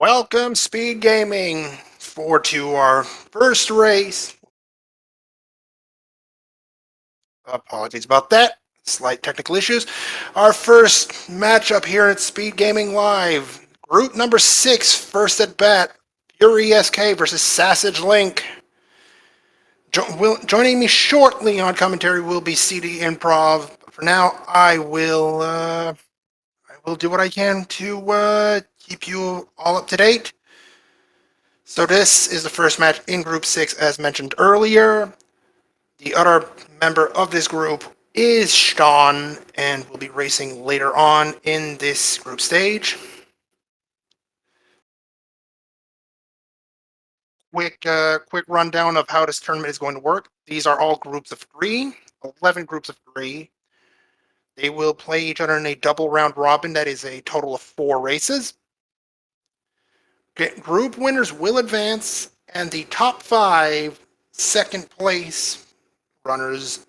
Welcome, SpeedGaming, to our first race. Apologies about that. Slight technical issues. Our first matchup here at SpeedGaming Live. Group number 6, first at bat. FurySK versus SassageLink. Joining me shortly on commentary will be CD Improv. For now, I will do what I can to keep you all up to date. So this is the first match in Group 6, as mentioned earlier. The other member of this group is Sean, and will be racing later on in this group stage. Quick rundown of how this tournament is going to work. These are all groups of 3, 11 groups of 3. They will play each other in a double round robin that is a total of 4 races. Group winners will advance, and the top 5 second place runners,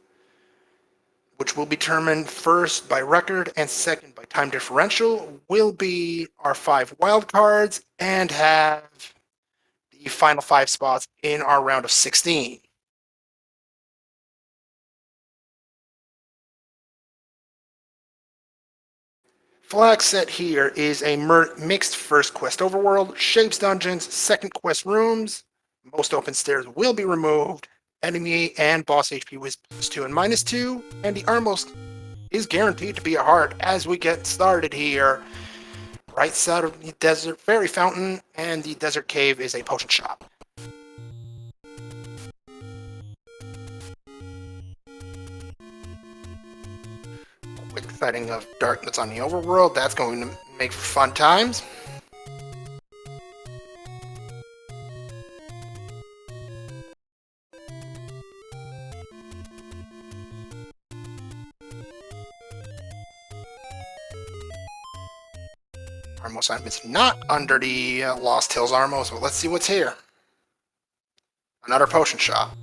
which will be determined first by record and second by time differential, will be our 5 wild cards and have the final 5 spots in our round of 16. Flag set here is a mixed first quest overworld, shapes dungeons, second quest rooms. Most open stairs will be removed. Enemy and boss HP was +2 and -2, and the armmost is guaranteed to be a heart as we get started here. Right side of the desert fairy fountain, and the desert cave is a potion shop. Quick setting of darkness on the overworld, that's going to make for fun times. Armos item is not under the Lost Hills Armos, but let's see what's here. Another potion shop.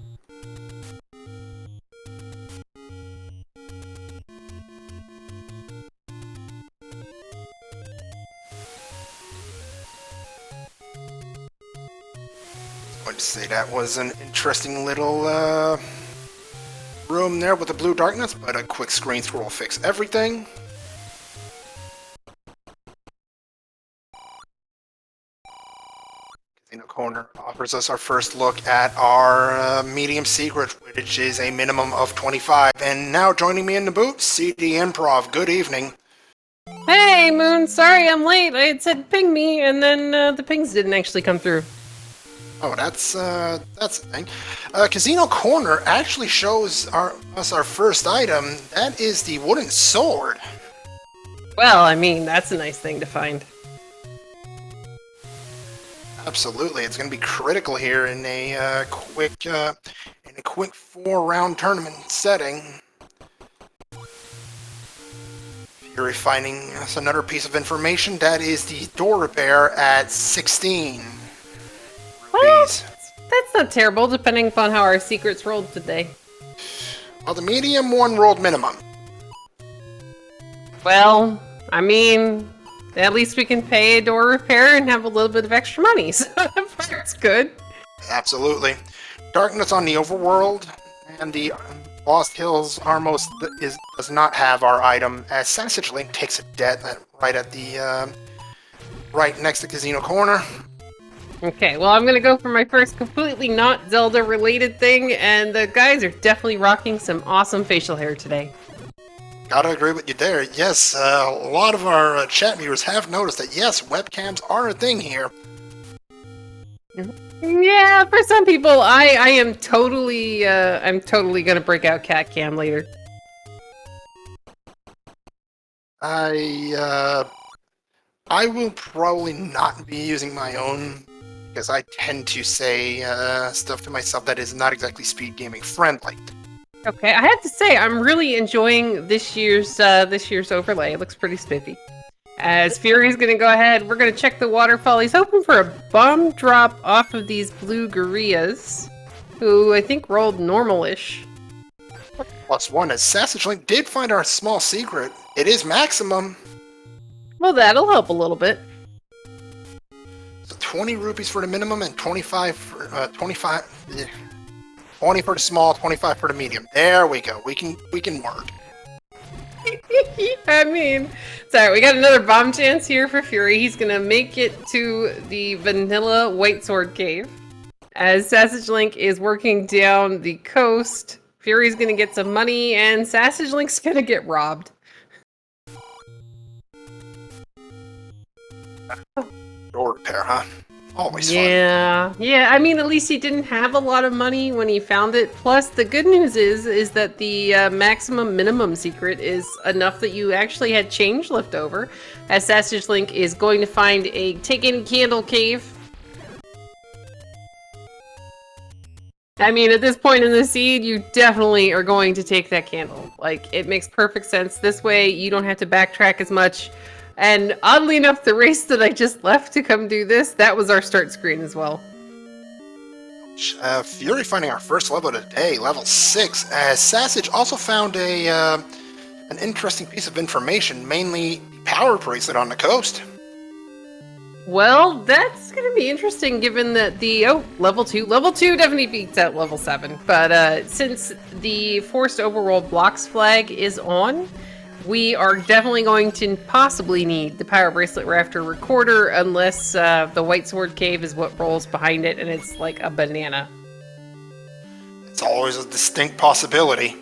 I would say that was an interesting little room there with the blue darkness, but a quick screen scroll will fix everything. Casino Corner offers us our first look at our medium secret, which is a minimum of 25. And now joining me in the booth, CD Improv. Good evening. Hey, Moon. Sorry I'm late. I had said ping me, and then the pings didn't actually come through. Oh, that's a thing. Casino Corner actually shows us our first item. That is the wooden sword. Well, I mean, that's a nice thing to find. Absolutely, it's going to be critical here in a quick 4-round tournament setting. You're finding us another piece of information. That is the door repair at 16. Well, that's not terrible, depending upon how our secrets rolled today. Well, the medium one rolled minimum. Well, I mean, at least we can pay a door repair and have a little bit of extra money, so that's good. Absolutely. Darkness on the overworld, and the Lost Hills Armos does not have our item, as SassageLink takes a debt right at the right next to Casino Corner. Okay, well, I'm gonna go for my first completely not Zelda-related thing, and the guys are definitely rocking some awesome facial hair today. Gotta agree with you there. Yes, a lot of our chat viewers have noticed that, yes, webcams are a thing here. Yeah, for some people, I am totally, I'm totally gonna break out cat cam later. I will probably not be using my own, because I tend to say stuff to myself that is not exactly SpeedGaming friendly. Okay, I have to say I'm really enjoying this year's overlay. It looks pretty spiffy. As Fury's gonna go ahead, we're gonna check the waterfall. He's hoping for a bomb drop off of these blue gorillas, who I think rolled normal-ish. +1, as SassageLink did find our small secret. It is maximum. Well, that'll help a little bit. 20 rupees for the minimum and 25 for 20 for the small, 25 for the medium. There we go. We can work. I mean, sorry, we got another bomb chance here for Fury. He's gonna make it to the vanilla white sword cave. As SassageLink is working down the coast, Fury's gonna get some money, and SassageLink's gonna get robbed. Door repair, huh? Always fun. Yeah, I mean, at least he didn't have a lot of money when he found it. Plus, the good news is that the maximum minimum secret is enough that you actually had change left over, as SassageLink is going to find a Take Any Candle cave. I mean, at this point in the seed, you definitely are going to take that candle. Like, it makes perfect sense. This way, you don't have to backtrack as much. And oddly enough, the race that I just left to come do this, that was our start screen as well. Fury finding our first level of the day, level 6. Sassage also found an interesting piece of information, mainly the power bracelet on the coast. Well, that's going to be interesting given that level 2 definitely beats out level 7. But since the forced overworld blocks flag is on, we are definitely going to possibly need the Power Bracelet Rafter Recorder unless the White Sword Cave is what rolls behind it and it's like a banana. It's always a distinct possibility.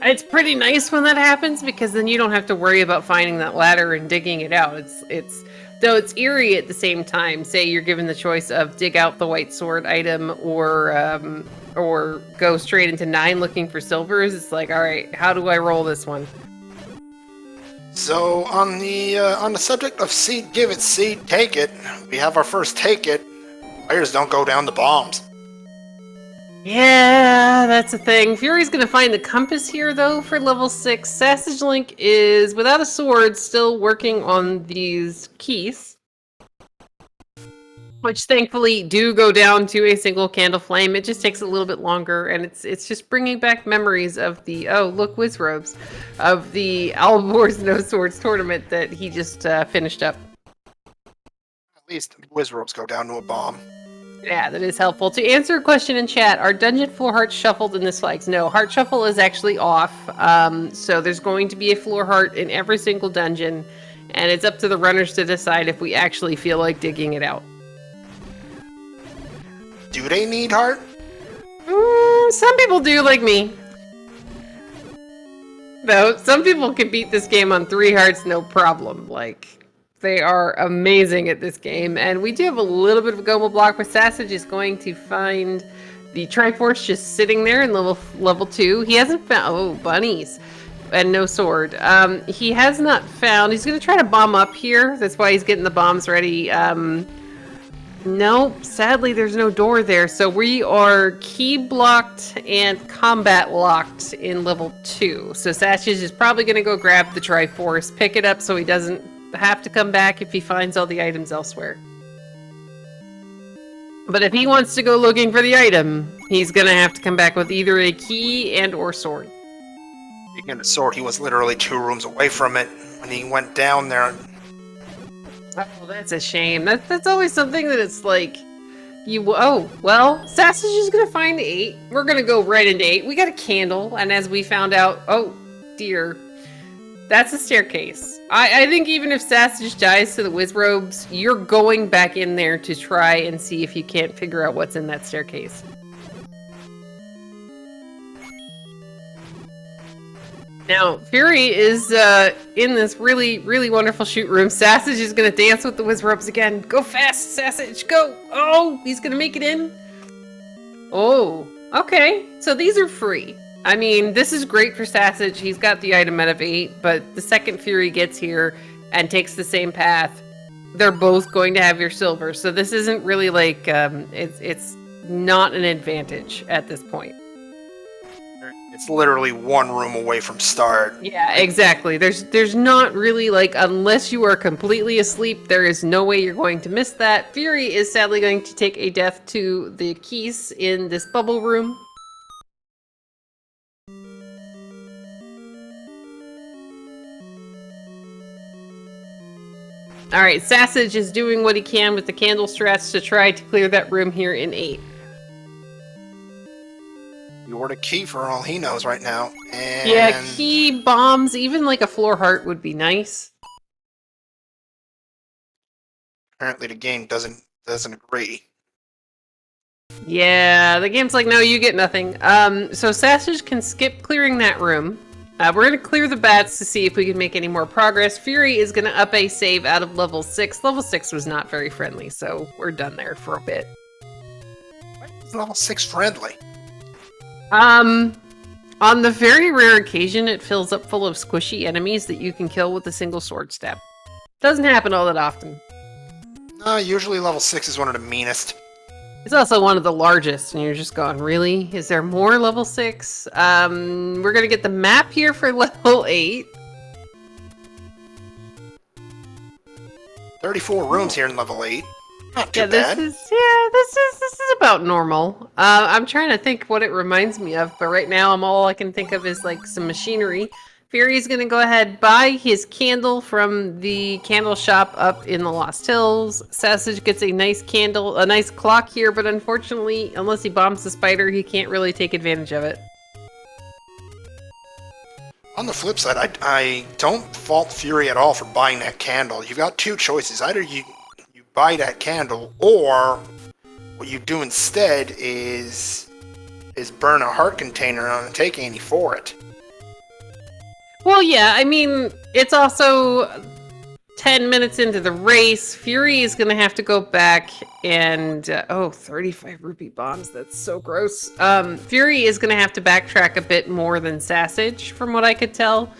It's pretty nice when that happens because then you don't have to worry about finding that ladder and digging it out. Though it's eerie at the same time. Say you're given the choice of dig out the White Sword item or go straight into 9 looking for silvers. It's like, all right, how do I roll this one? So on the subject of seed, give it, seed, take it. We have our first take it. Players don't go down the bombs. Yeah, that's a thing. Fury's gonna find the compass here though for level 6. SassageLink is without a sword, still working on these keys, which thankfully do go down to a single candle flame. It just takes a little bit longer, and it's just bringing back memories of the Wiz Robes, of the Albor's No Swords tournament that he just finished up. At least Wiz Robes go down to a bomb. Yeah, that is helpful. To answer a question in chat, are dungeon floor hearts shuffled in this flags? No, heart shuffle is actually off. So there's going to be a floor heart in every single dungeon, and it's up to the runners to decide if we actually feel like digging it out. Do they need heart? Some people do, like me. Though, some people can beat this game on 3 hearts, no problem. Like, they are amazing at this game. And we do have a little bit of a Gomo block, but Sassage is going to find the Triforce just sitting there in level 2. He hasn't found... bunnies. And no sword. He has not found... He's going to try to bomb up here. That's why he's getting the bombs ready. Nope, sadly there's no door there, so we are key blocked and combat locked in level 2. So Sassage is probably going to go grab the Triforce, pick it up so he doesn't have to come back if he finds all the items elsewhere. But if he wants to go looking for the item, he's going to have to come back with either a key and or sword. Speaking of the sword, he was literally 2 rooms away from it when he went down there. Oh, that's a shame. That's always something that it's like, well, Sassage is gonna find 8. We're gonna go right into 8. We got a candle, and as we found out, oh dear, that's a staircase. I think even if Sassage dies to the Wiz Robes, you're going back in there to try and see if you can't figure out what's in that staircase. Now, Fury is in this really, really wonderful shoot room. Sassage is going to dance with the Wiz Robes again. Go fast, Sassage, go! Oh, he's going to make it in. Oh, okay. So these are free. I mean, this is great for Sassage. He's got the item out of 8, but the second Fury gets here and takes the same path, they're both going to have your silver. So this isn't really like, it's not an advantage at this point. It's literally 1 room away from start. Yeah, exactly. There's not really, like, unless you are completely asleep, there is no way you're going to miss that. Fury is sadly going to take a death to the keys in this bubble room. Alright, Sassage is doing what he can with the candle strats to try to clear that room here in 8. You're the key for all he knows right now. And Yeah, key bombs, even like a floor heart would be nice. apparently the game doesn't agree. Yeah, the game's like, no, you get nothing. So Sassage can skip clearing that room. We're gonna clear the bats to see if we can make any more progress. Fury is gonna up a save out of level 6. Level 6 was not very friendly, so we're done there for a bit. Why is level 6 friendly? On the very rare occasion it fills up full of squishy enemies that you can kill with a single sword stab. Doesn't happen all that often. No, usually level 6 is one of the meanest. It's also one of the largest, and you're just going, really? Is there more level 6? We're gonna get the map here for level 8. 34 rooms here in level 8. Not too Yeah, bad. this is about normal. I'm trying to think what it reminds me of, but right now all I can think of is like some machinery. Fury's gonna go ahead, buy his candle from the candle shop up in the Lost Hills. Sassage gets a nice candle, a nice clock here, but unfortunately, unless he bombs the spider, he can't really take advantage of it. On the flip side, I don't fault Fury at all for buying that candle. You've got two choices. Either you buy that candle, or what you do instead is burn a heart container on and take Annie for it. Well, yeah, I mean, it's also 10 minutes into the race. Fury is going to have to go back and... 35 rupee bombs. That's so gross. Fury is going to have to backtrack a bit more than Sassage, from what I could tell,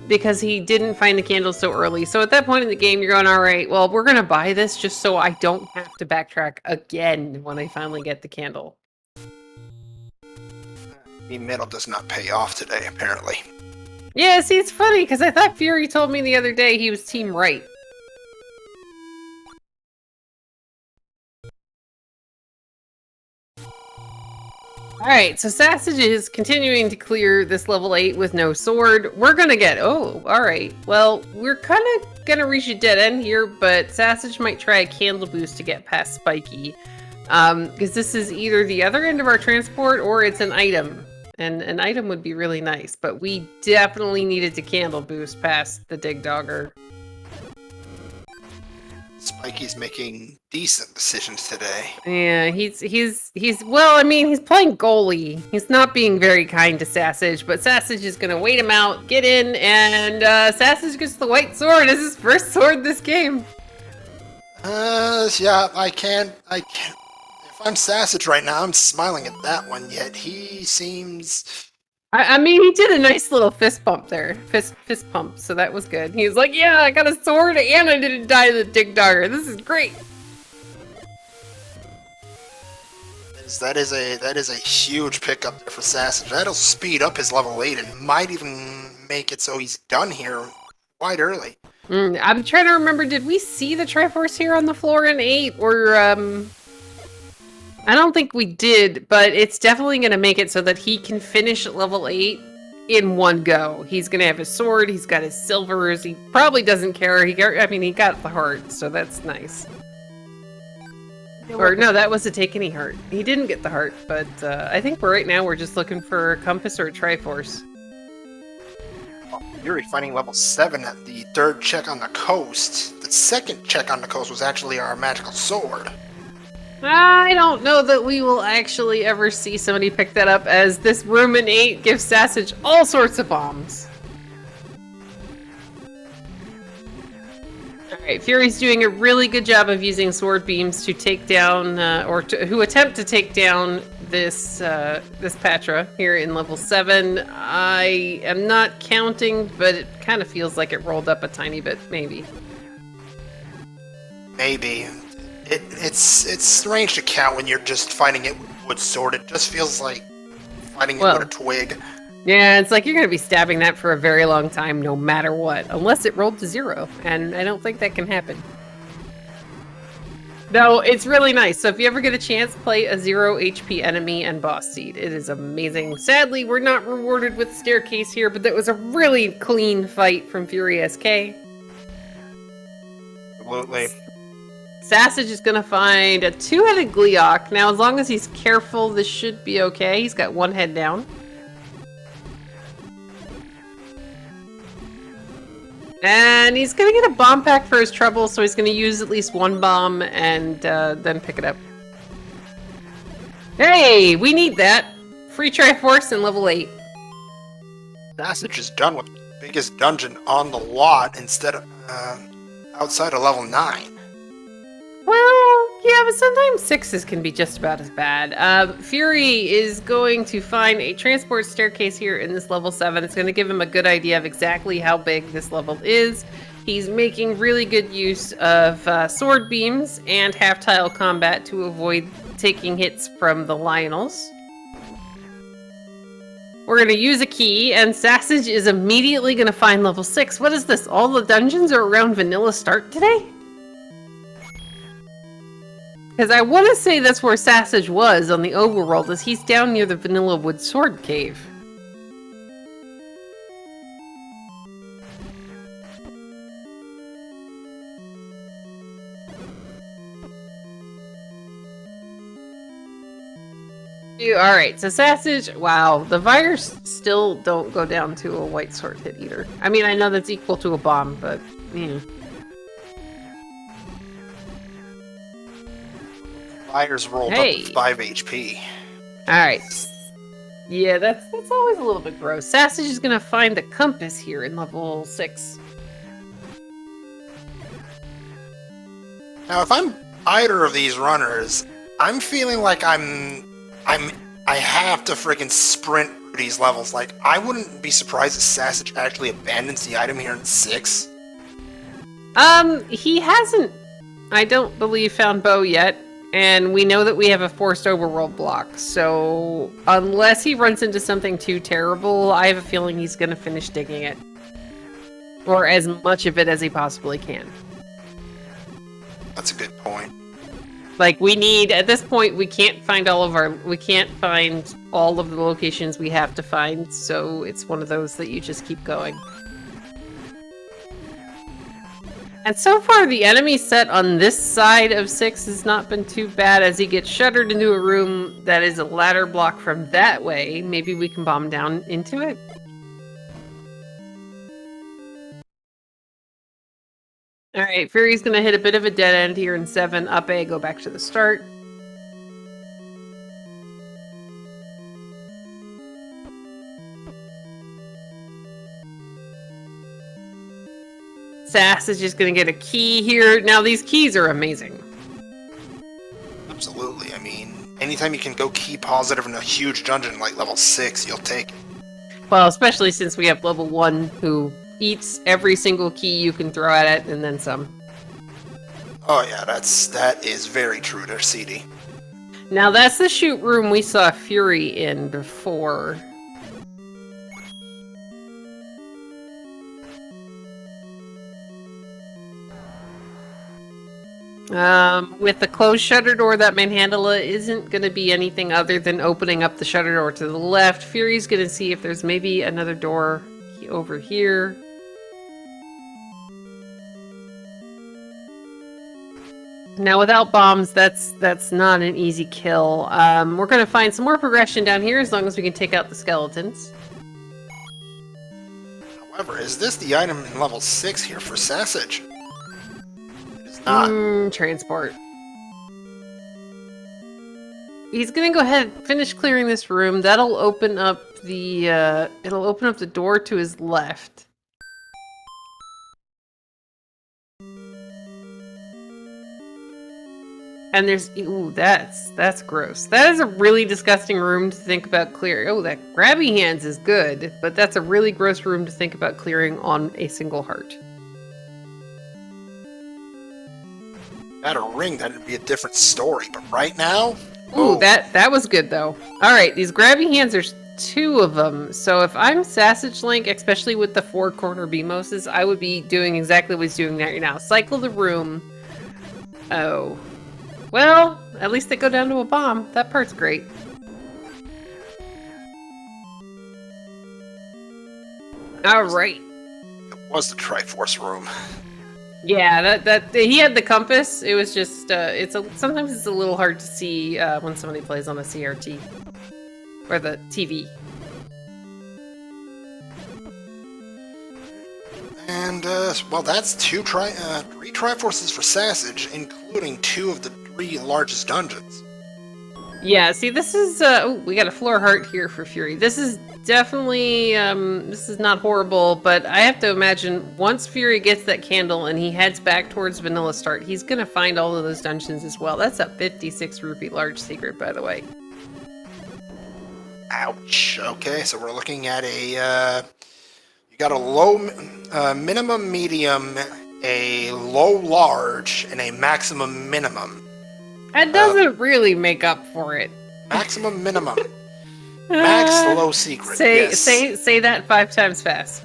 because he didn't find the candle so early. So at that point in the game, you're going, all right, well, we're going to buy this just so I don't have to backtrack again when I finally get the candle. The middle does not pay off today, apparently. Yeah, see, it's funny, because I thought Fury told me the other day he was team right. Alright, so Sassage is continuing to clear this level 8 with no sword. We're gonna get... Oh, alright. Well, we're kind of gonna reach a dead end here, but Sassage might try a candle boost to get past Spiky. Because this is either the other end of our transport, or it's an item. And an item would be really nice, but we definitely needed to candle boost past the Dig Dogger. Spiky's making decent decisions today. Yeah, he's well, I mean, he's playing goalie. He's not being very kind to Sassage, but Sassage is gonna wait him out, get in, and Sassage gets the white sword as his first sword this game. Yeah, I can't. If I'm Sassage right now, I'm smiling at that one, yet he seems... I mean, he did a nice little fist bump there. Fist pump, so that was good. He was like, yeah, I got a sword and I didn't die to the Dig Dogger. This is great. That is a huge pickup there for Sassage. That'll speed up his level 8 and might even make it so he's done here quite early. I'm trying to remember, did we see the Triforce here on the floor in 8? Or, I don't think we did, but it's definitely going to make it so that he can finish at level 8 in one go. He's going to have his sword, he's got his silvers, he probably doesn't care. He got the heart, so that's nice. Or, no, that was a take any heart. He didn't get the heart, but I think right now we're just looking for a compass or a Triforce. Fury fighting level 7 at the third check on the coast. The second check on the coast was actually our magical sword. I don't know that we will actually ever see somebody pick that up, as this room in 8 gives Sassage all sorts of bombs. Alright, Fury's doing a really good job of using sword beams to take down, who attempt to take down this Patra here in level 7. I am not counting, but it kind of feels like it rolled up a tiny bit, maybe. Maybe. It's strange to count when you're just fighting it with wood sword. It just feels like fighting it with a twig. Yeah, it's like you're going to be stabbing that for a very long time, no matter what. Unless it rolled to 0, and I don't think that can happen. No, it's really nice. So if you ever get a chance, play a 0 HP enemy and boss seed. It is amazing. Sadly, we're not rewarded with staircase here, but that was a really clean fight from FurySK. Absolutely. Sassage is going to find a two-headed Gleeok. Now, as long as he's careful, this should be okay. He's got one head down. And he's going to get a bomb pack for his trouble, so he's going to use at least one bomb and then pick it up. Hey, we need that. Free Triforce and level 8. Sassage is done with the biggest dungeon on the lot instead of outside of level 9. Well, yeah, but sometimes 6s can be just about as bad. Fury is going to find a transport staircase here in this level 7. It's going to give him a good idea of exactly how big this level is. He's making really good use of sword beams and half-tile combat to avoid taking hits from the Lionels. We're going to use a key, and Sassage is immediately going to find level 6. What is this? All the dungeons are around vanilla start today? Because I want to say that's where Sassage was on the overworld, as he's down near the Vanilla Wood Sword Cave. Alright, so Sassage, wow, the Vires still don't go down to a white sword hit either. I mean, I know that's equal to a bomb, but, Fires rolled up with 5 HP. Alright. Yeah, that's always a little bit gross. Sassage is gonna find the compass here in level 6. Now, if I'm either of these runners, I'm feeling like I have to friggin' sprint through these levels. Like, I wouldn't be surprised if Sassage actually abandons the item here in 6. He hasn't, I don't believe, found Bo yet. And we know that we have a forced overworld block, so unless he runs into something too terrible, I have a feeling he's going to finish digging it. Or as much of it as he possibly can. That's a good point. Like, we need, at this point, we can't find all of the locations we have to find, so it's one of those that you just keep going. And so far, the enemy set on this side of 6 has not been too bad. As he gets shuttered into a room that is a ladder block from that way, maybe we can bomb down into it. Alright, Fury's gonna hit a bit of a dead end here in 7. Up A, go back to the start. Sass is just going to get a key here. Now, these keys are amazing. Absolutely. I mean, anytime you can go key positive in a huge dungeon like level 6, you'll take it. Well, especially since we have level 1 who eats every single key you can throw at it and then some. Oh yeah, that is very true to CD. Now, that's the shoot room we saw Fury in before. With the closed shutter door, that manhandle isn't going to be anything other than opening up the shutter door to the left. Fury's going to see if there's maybe another door over here. Now, without bombs, that's not an easy kill. We're going to find some more progression down here as long as we can take out the skeletons. However, is this the item in level 6 here for Sassage? Not. Transport. He's gonna go ahead and finish clearing this room. That'll open up the it'll open up the door to his left. And there's that's gross. That is a really disgusting room to think about clearing. Oh, that grabby hands is good, but that's a really gross room to think about clearing on a single heart. At a ring, that'd be a different story, but right now... Ooh, that was good, though. Alright, these grabby hands, there's 2 of them. So if I'm SassageLink, especially with the 4-corner BMOSes, I would be doing exactly what he's doing right now. Cycle the room. Oh. Well, at least they go down to a bomb. That part's great. Alright. It was the Triforce room. Yeah, that he had the compass. It was just sometimes it's a little hard to see when somebody plays on a CRT or the TV. And, well, that's three Triforces for Sassage, including 2 of the 3 largest dungeons. Yeah, see, this is, we got a floor heart here for Fury. This is definitely, this is not horrible, but I have to imagine once Fury gets that candle and he heads back towards Vanilla Start, he's gonna find all of those dungeons as well. That's a 56 rupee large secret, by the way. Ouch. Okay, so we're looking at a, you got a low, minimum medium, a low large, and a maximum minimum. That doesn't really make up for it. Maximum minimum. Max low secret. Say that 5 times fast.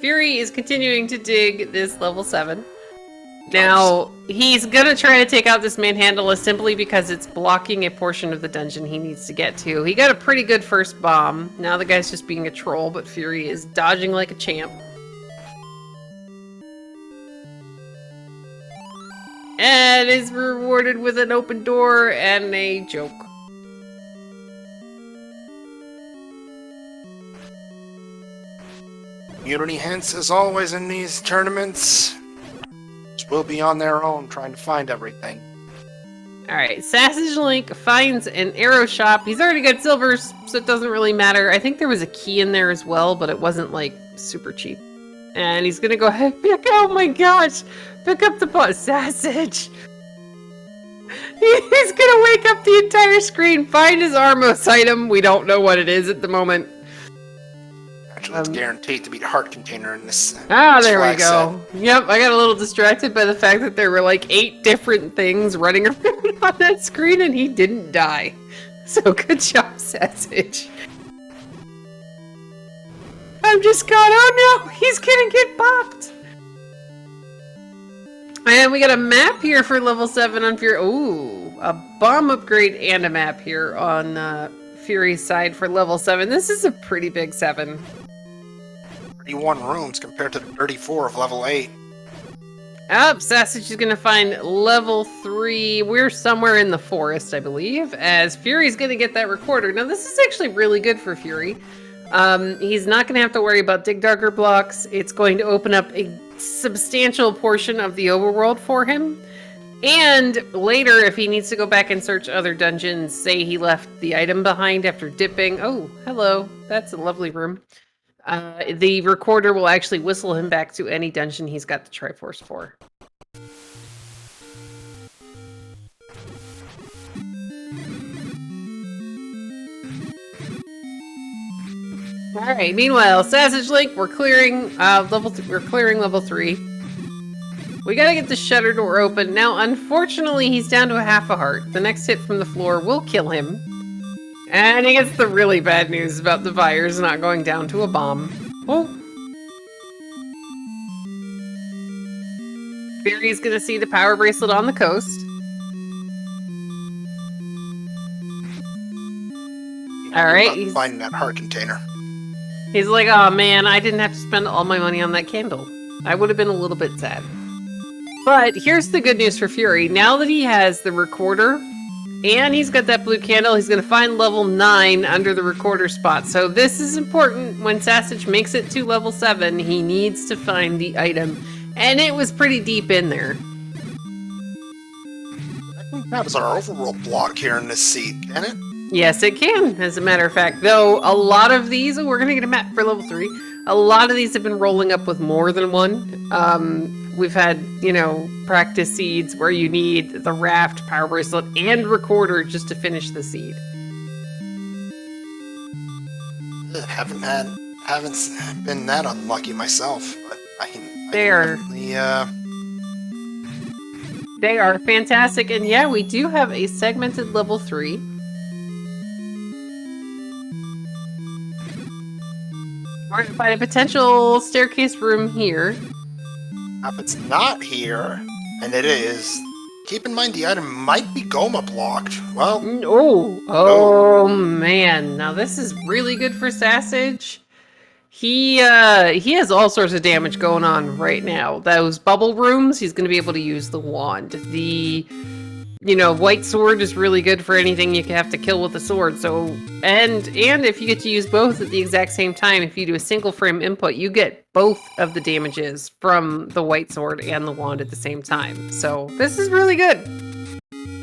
Fury is continuing to dig this level 7. Now, he's gonna try to take out this manhandle simply because it's blocking a portion of the dungeon he needs to get to. He got a pretty good first bomb. Now the guy's just being a troll, but Fury is dodging like a champ. And is rewarded with an open door and a joke. Community hints, as always in these tournaments, will be on their own trying to find everything. Alright, SassageLink finds an arrow shop. He's already got silvers, so it doesn't really matter. I think there was a key in there as well, but it wasn't, like, super cheap. And he's gonna go ahead and oh my gosh! Pick up the Sassage! He's gonna wake up the entire screen, find his Armos item. We don't know what it is at the moment. Actually, it's guaranteed to be the heart container in this. There we go. Set. Yep, I got a little distracted by the fact that there were like 8 different things running around on that screen and he didn't die. So good job, Sassage. I'm just gone. Oh no, he's gonna get popped. And we got a map here for level 7 on Fury. Ooh, a bomb upgrade and a map here on Fury's side for level 7. This is a pretty big 7. 31 rooms compared to the 34 of level 8. Sassage is gonna find level 3. We're somewhere in the forest, I believe, as Fury's gonna get that recorder. Now, this is actually really good for Fury. He's not gonna have to worry about dig dugger blocks. It's going to open up a substantial portion of the overworld for him. And later, if he needs to go back and search other dungeons, say he left the item behind after dipping. Oh, hello. That's a lovely room. The recorder will actually whistle him back to any dungeon he's got the Triforce for. All right. Meanwhile, SassageLink, we're clearing level 3. We gotta get the shutter door open. Now, unfortunately, he's down to a half a heart. The next hit from the floor will kill him. And he gets the really bad news about the fires not going down to a bomb. Oh. Fury's gonna see the power bracelet on the coast. Alright, he's finding that heart container. He's like, oh man, I didn't have to spend all my money on that candle. I would have been a little bit sad. But here's the good news for Fury. Now that he has the recorder, and he's got that blue candle, he's going to find level 9 under the recorder spot. So this is important. When Sassage makes it to level 7, he needs to find the item. And it was pretty deep in there. I think that was our overworld block here in this seat, can it? Yes, it can, as a matter of fact. Though, a lot of these, we're going to get a map for level 3. A lot of these have been rolling up with more than one. We've had, you know, practice seeds where you need the raft, power bracelet, and recorder just to finish the seed. Haven't been that unlucky myself, but they are fantastic, and yeah, we do have a segmented level 3. We're going to find a potential staircase room here. If it's not here, and it is, keep in mind the item might be Goma blocked. Well, oh man, now this is really good for Sassage. He has all sorts of damage going on right now. Those bubble rooms, he's going to be able to use the wand. The white sword is really good for anything you have to kill with a sword. So, and if you get to use both at the exact same time, if you do a single frame input, you get both of the damages from the white sword and the wand at the same time. So this is really good.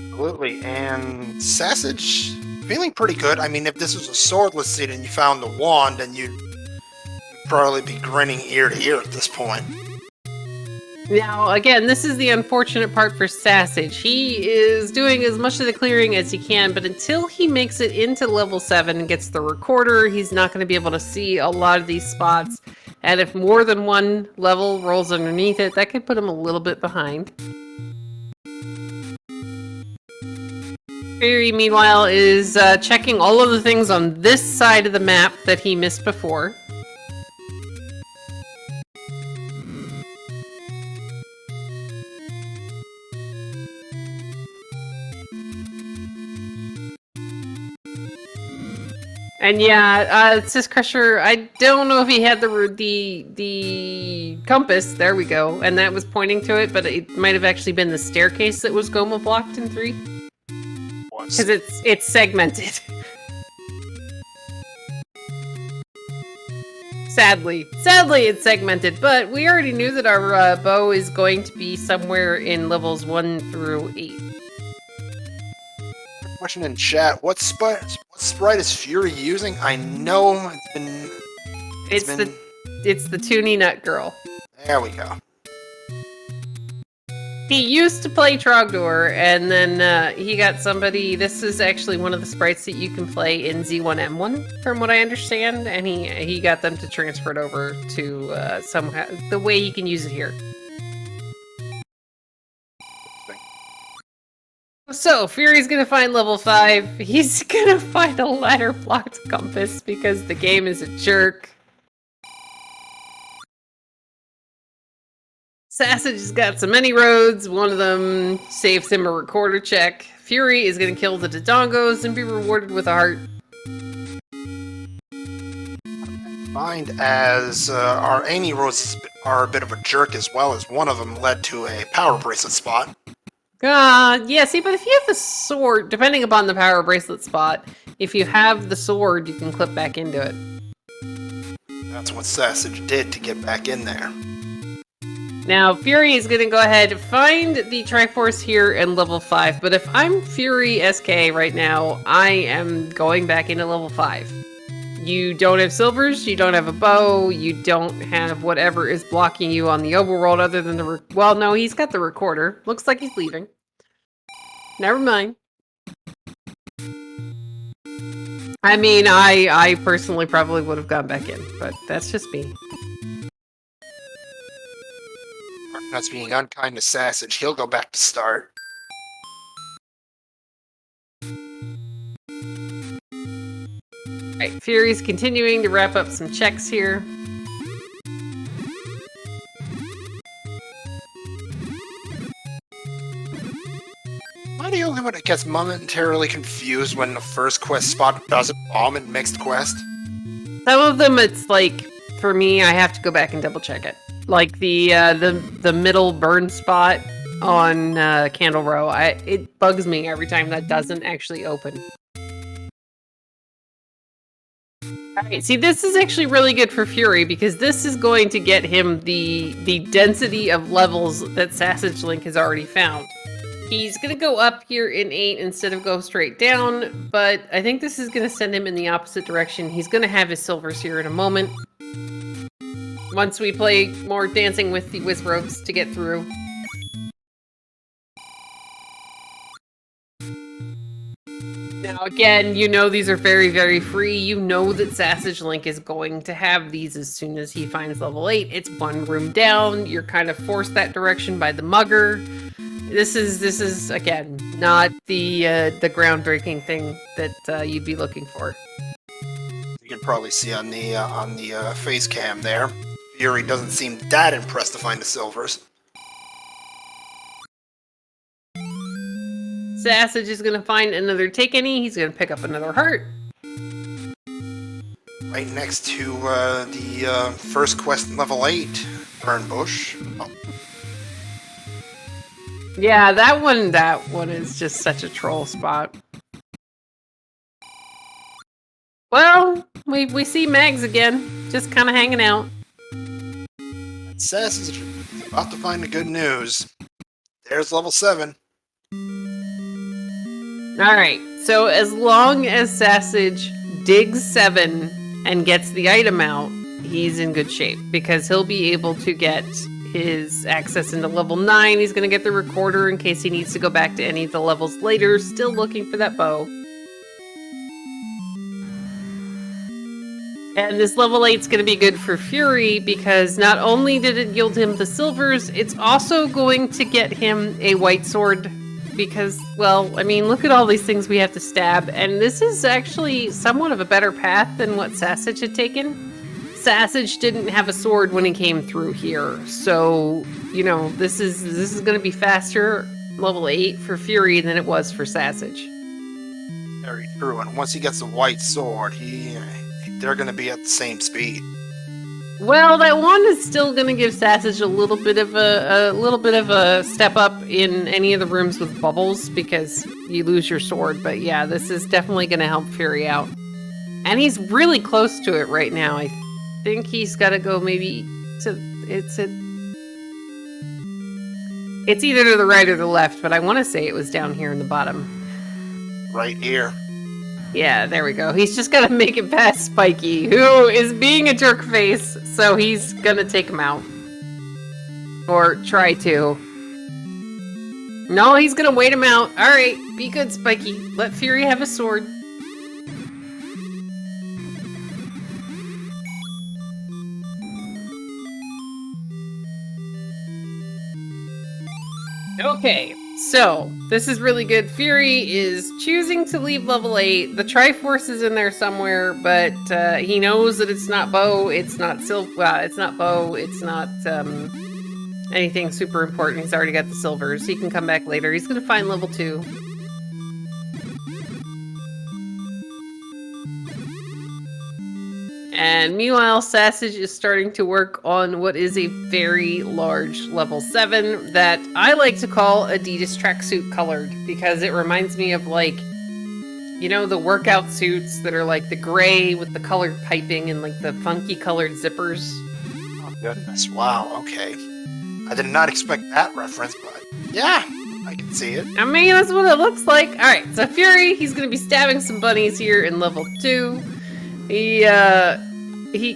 Absolutely. And Sassage, feeling pretty good. I mean, if this was a swordless seed and you found the wand, then you'd probably be grinning ear to ear at this point. Now, again, this is the unfortunate part for Sassage. He is doing as much of the clearing as he can, but until he makes it into level 7 and gets the recorder, he's not going to be able to see a lot of these spots. And if more than one level rolls underneath it, that could put him a little bit behind. Fury, meanwhile, is checking all of the things on this side of the map that he missed before. And yeah, Sis Crusher, I don't know if he had the compass, there we go, and that was pointing to it, but it might have actually been the staircase that was Goma blocked in 3. Because it's segmented. Sadly it's segmented, but we already knew that our bow is going to be somewhere in levels 1 through 8. Question in chat: what sprite is Fury using? I know it's been. It's the Toonie Nut Girl. There we go. He used to play Trogdor, and then he got somebody. This is actually one of the sprites that you can play in Z1M1, from what I understand, and he got them to transfer it over to somehow the way you can use it here. So, Fury's gonna find level 5. He's gonna find a ladder-blocked compass because the game is a jerk. Sassage has got so many roads. One of them saves him a recorder check. Fury is gonna kill the Dodongos and be rewarded with a heart. Find as our Amy roads are a bit of a jerk as well, as one of them led to a power bracelet spot. Yeah, see, but if you have the sword, depending upon the power bracelet spot, if you have the sword, you can clip back into it. That's what Sassage did to get back in there. Now, Fury is going to go ahead and find the Triforce here in level 5, but if I'm FurySK right now, I am going back into level 5. You don't have silvers, you don't have a bow, you don't have whatever is blocking you on the overworld other than the... Well, no, he's got the recorder. Looks like he's leaving. Never mind. I mean, I personally probably would have gone back in, but that's just me. That's being unkind to Sassage. He'll go back to start. Alright, Fury's continuing to wrap up some checks here. Am I the only one that gets momentarily confused when the first quest spot doesn't bomb in mixed quest? Some of them, it's like, for me, I have to go back and double check it. Like the middle burn spot on Candle Row, it bugs me every time that doesn't actually open. Alright, see, this is actually really good for Fury, because this is going to get him the density of levels that SassageLink has already found. He's going to go up here in 8 instead of go straight down, but I think this is going to send him in the opposite direction. He's going to have his silvers here in a moment. Once we play more Dancing with the Wizropes to get through. Now again, you know these are very, very free. You know that SassageLink is going to have these as soon as he finds level 8. It's one room down. You're kind of forced that direction by the mugger. This is again not the groundbreaking thing that you'd be looking for. You can probably see on the face cam there. Fury doesn't seem that impressed to find the silvers. Sassage is going to find another take any. He's going to pick up another heart. right next to the first quest in level 8, Burn Bush. Oh, Yeah, that one is just such a troll spot. Well, we see Megs again, just kind of hanging out. Sass is about to find the good news. There's level 7. Alright, so as long as Sassage digs 7 and gets the item out, he's in good shape, because he'll be able to get his access into level 9. He's going to get the recorder in case he needs to go back to any of the levels later, still looking for that bow. And this level 8 is going to be good for Fury, because not only did it yield him the silvers, it's also going to get him a white sword. Because, well, I mean, look at all these things we have to stab, and this is actually somewhat of a better path than what Sassage had taken. Sassage didn't have a sword when he came through here, so, you know, this is going to be faster, level 8 for Fury than it was for Sassage. Very true, and once he gets the white sword, they're going to be at the same speed. Well, that wand is still going to give Sassage a little bit of a step up in any of the rooms with bubbles, because you lose your sword. But yeah, this is definitely going to help Fury out, and he's really close to it right now. I think he's got to go maybe to it's either to the right or the left, but I want to say it was down here in the bottom. Right here. Yeah, there we go. He's just got to make it past Spiky, who is being a jerk face, so he's going to take him out. Or try to. No, he's going to wait him out. Alright, be good, Spiky. Let Fury have a sword. Okay, so this is really good. Fury is choosing to leave level 8. The Triforce is in there somewhere, but he knows that it's not bow, it's not it's not bow, it's not anything super important. He's already got the silvers. He can come back later. He's going to find level 2. And meanwhile, Sassage is starting to work on what is a very large level 7 that I like to call Adidas tracksuit colored, because it reminds me of, like, you know, the workout suits that are like the gray with the colored piping and like the funky colored zippers. Oh goodness, wow, okay. I did not expect that reference, but yeah, I can see it. I mean, that's what it looks like. Alright, so Fury, he's going to be stabbing some bunnies here in level 2. He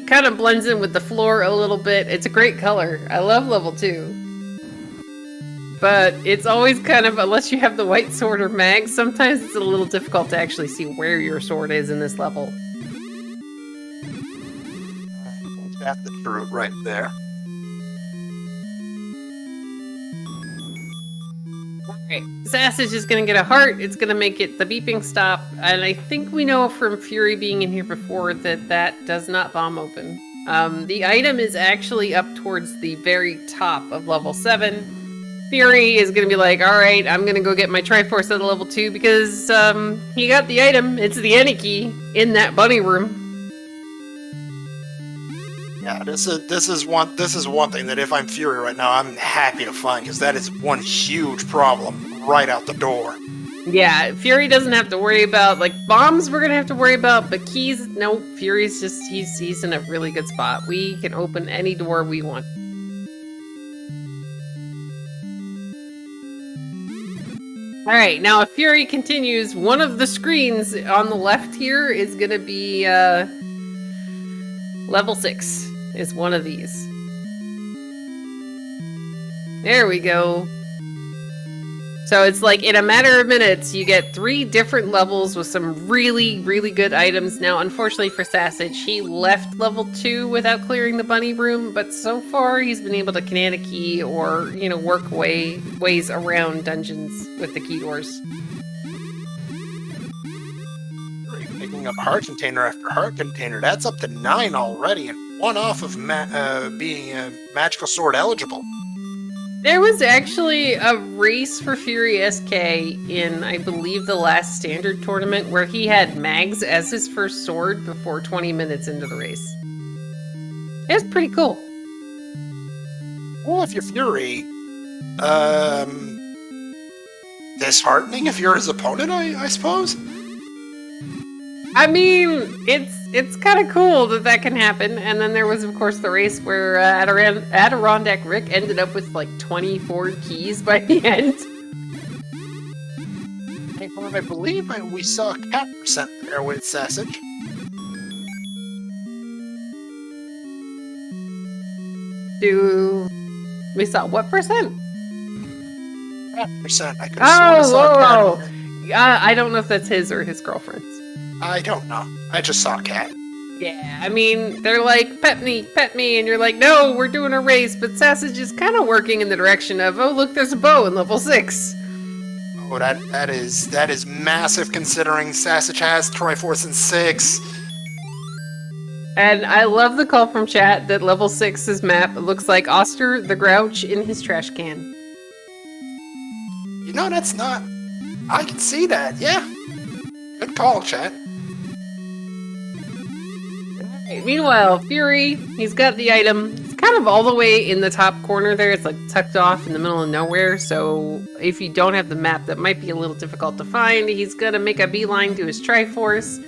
kind of blends in with the floor a little bit. It's a great color. I love level 2. But it's always kind of, unless you have the white sword or mag, sometimes it's a little difficult to actually see where your sword is in this level. That's the truth right there. Alright, Sassage is going to get a heart. It's going to make it the beeping stop. And I think we know from Fury being in here before that that does not bomb open. The item is actually up towards the very top of level 7. Fury is going to be like, alright, I'm going to go get my Triforce at a level 2 because he got the item. It's the any key in that bunny room. Yeah, this is one thing that if I'm Fury right now, I'm happy to find, because that is one huge problem right out the door. Yeah, Fury doesn't have to worry about, like, bombs we're gonna have to worry about, but keys, no, Fury's just, he's in a really good spot. We can open any door we want. Alright, now if Fury continues, one of the screens on the left here is gonna be, level 6 is one of these. There we go. So it's like, in a matter of minutes, you get 3 different levels with some really, really good items. Now, unfortunately for Sassage, he left level 2 without clearing the bunny room, but so far he's been able to command a key or, you know, work ways around dungeons with the key doors. Picking up heart container after heart container, that's up to 9 already, and 1 off of being magical sword eligible. There was actually a race for FurySK in, I believe, the last standard tournament where he had Mags as his first sword before 20 minutes into the race. It was pretty cool. Well, if you're Fury, disheartening if you're his opponent, I suppose. I mean, it's kind of cool that can happen. And then there was, of course, the race where Adirondack Rick ended up with like 24 keys by the end. Hey, well, I believe we saw a cat percent there with Sassage. We saw what percent? Cat percent. I could have sworn I saw a cat. I don't know if that's his or his girlfriend's. I don't know. I just saw a cat. Yeah, I mean, they're like, pet me, and you're like, no, we're doing a race, but Sassage is kind of working in the direction of, oh, look, there's a bow in level 6. Oh, that is massive considering Sassage has Triforce in 6. And I love the call from chat that level 6's map looks like Oster the Grouch in his trash can. You know, that's not... I can see that, yeah. Good call, chat. Right, meanwhile, Fury, he's got the item. It's kind of all the way in the top corner there. It's like tucked off in the middle of nowhere. So if you don't have the map, that might be a little difficult to find. He's going to make a beeline to his Triforce.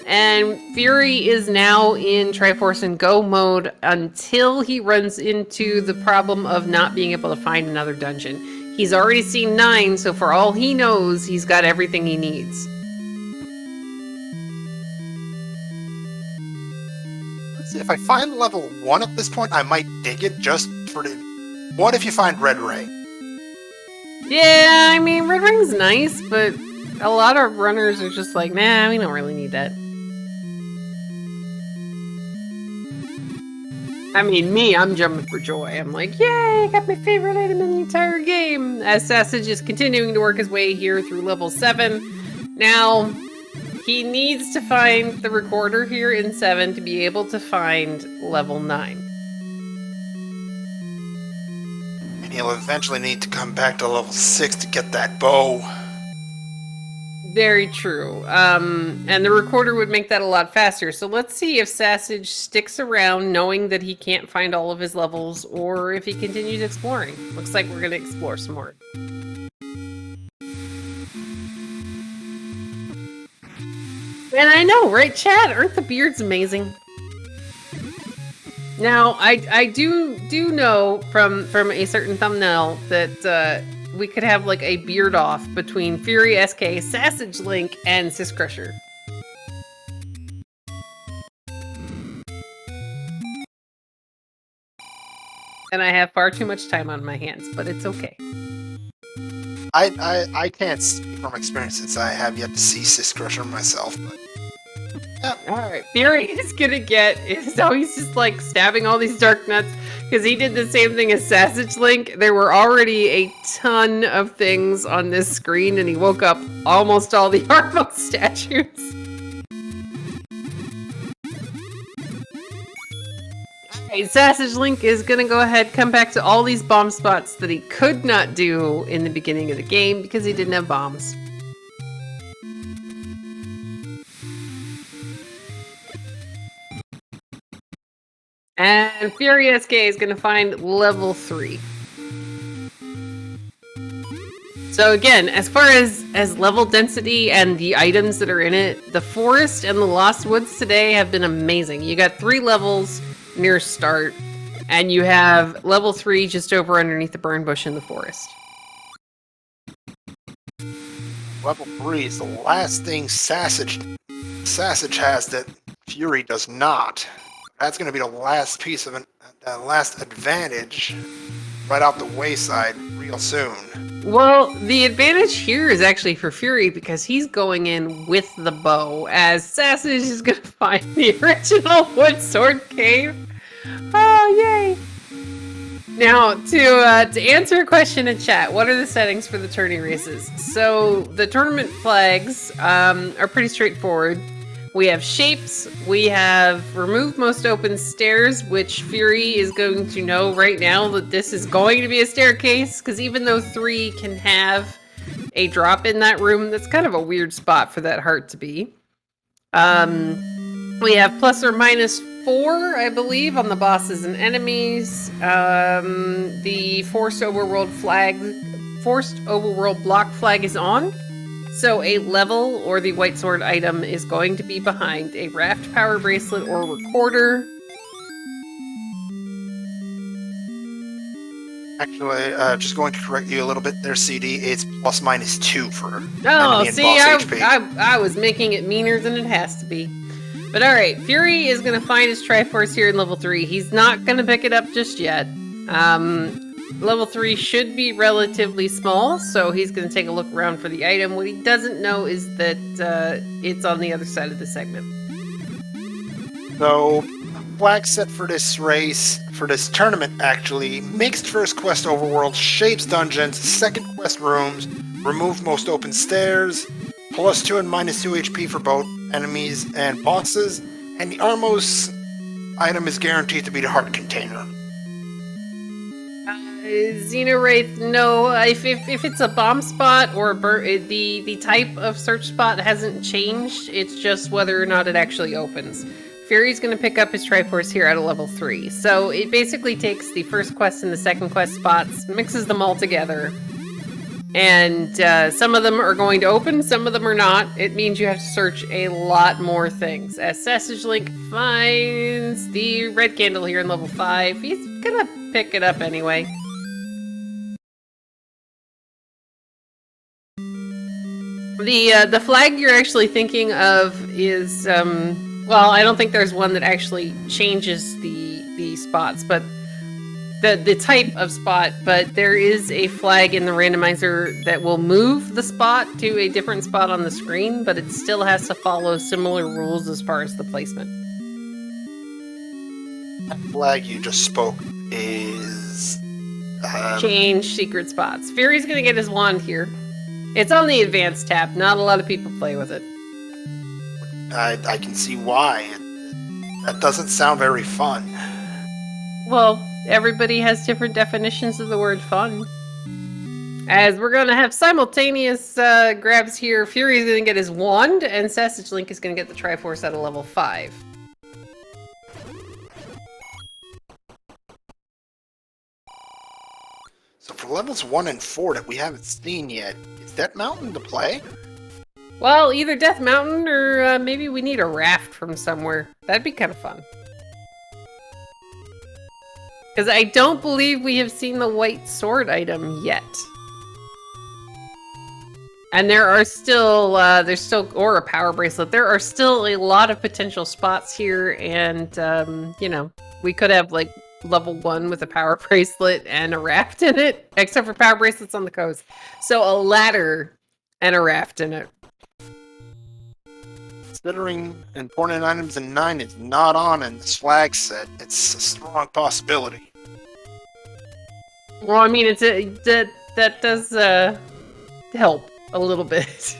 And Fury is now in Triforce and Go mode until he runs into the problem of not being able to find another dungeon. He's already seen 9, so for all he knows, he's got everything he needs. If I find level 1 at this point, I might dig it just for the... What if you find Red Ray? Yeah, I mean, Red Ring's nice, but a lot of runners are just like, nah, we don't really need that. I mean, me, I'm jumping for joy. I'm like, yay, I got my favorite item in the entire game. As Sassage is continuing to work his way here through level 7. Now... he needs to find the recorder here in 7 to be able to find level 9. And he'll eventually need to come back to level 6 to get that bow. Very true. And the recorder would make that a lot faster. So let's see if Sassage sticks around knowing that he can't find all of his levels, or if he continues exploring. Looks like we're going to explore some more. And I know, right, Chad? Aren't the beards amazing? Now, I do know from a certain thumbnail that we could have like a beard off between FurySK, SassageLink, and SysCrusher. And I have far too much time on my hands, but it's okay. I can't speak from experience since I have yet to see SysCrusher myself, but... yeah. Alright, Fury is gonna get... so he's just like stabbing all these dark nuts, because he did the same thing as SassageLink. There were already a ton of things on this screen, and he woke up almost all the Armo statues. SassageLink is going to go ahead, come back to all these bomb spots that he could not do in the beginning of the game because he didn't have bombs. And FurySK is going to find level 3. So again, as far as level density and the items that are in it, the forest and the Lost Woods today have been amazing. You got 3 levels near start, and you have level 3 just over underneath the burn bush in the forest. Level 3 is the last thing Sassage has that Fury does not. That's going to be the last piece of the last advantage right out the wayside real soon. Well, the advantage here is actually for Fury because he's going in with the bow, as Sassage is going to find the original wood sword cave. Oh, yay! Now, to answer a question in chat, what are the settings for the tourney races? So, the tournament flags are pretty straightforward. We have shapes. We have remove most open stairs, which Fury is going to know right now that this is going to be a staircase, because even though 3 can have a drop in that room, that's kind of a weird spot for that heart to be. We have plus or minus 4, I believe, on the bosses and enemies. The forced overworld block flag is on. So a level or the white sword item is going to be behind a raft, power bracelet, or recorder. Actually, just going to correct you a little bit there, CD. It's plus minus 2 for Oh, enemy and see, boss HP. I was making it meaner than it has to be. But alright, Fury is going to find his Triforce here in level 3. He's not going to pick it up just yet. Level 3 should be relatively small, so he's going to take a look around for the item. What he doesn't know is that it's on the other side of the segment. So, flag set for this race, for this tournament actually, mixed first quest overworld, shapes dungeons, second quest rooms, remove most open stairs, plus 2 and minus 2 HP for both enemies and bosses, and the Armos item is guaranteed to be the heart container. Xenowraith, no. If it's a bomb spot or the type of search spot hasn't changed, it's just whether or not it actually opens. Fury's going to pick up his Triforce here at a level 3. So it basically takes the first quest and the second quest spots, mixes them all together. And some of them are going to open, some of them are not. It means you have to search a lot more things. As SassageLink finds the red candle here in level 5, he's going to pick it up anyway. The flag you're actually thinking of is, well, I don't think there's one that actually changes the spots, but the type of spot, but there is a flag in the randomizer that will move the spot to a different spot on the screen, but it still has to follow similar rules as far as the placement. That flag you just spoke is... Change secret spots. Fury's gonna get his wand here. It's on the advanced tab. Not a lot of people play with it. I can see why. That doesn't sound very fun. Well, everybody has different definitions of the word fun. As we're going to have simultaneous grabs here, Fury's going to get his wand, and SassageLink is going to get the Triforce at a level 5. So for levels 1 and 4 that we haven't seen yet, is that mountain to play? Well, either Death Mountain or maybe we need a raft from somewhere. That'd be kind of fun. Because I don't believe we have seen the white sword item yet. And there are still, or a power bracelet. There are still a lot of potential spots here, and, you know, we could have, like, level 1 with a power bracelet and a raft in it, except for power bracelets on the coast. So a ladder and a raft in it. Considering important items in 9 is not on in this flag set, it's a strong possibility. Well, I mean, that does help a little bit.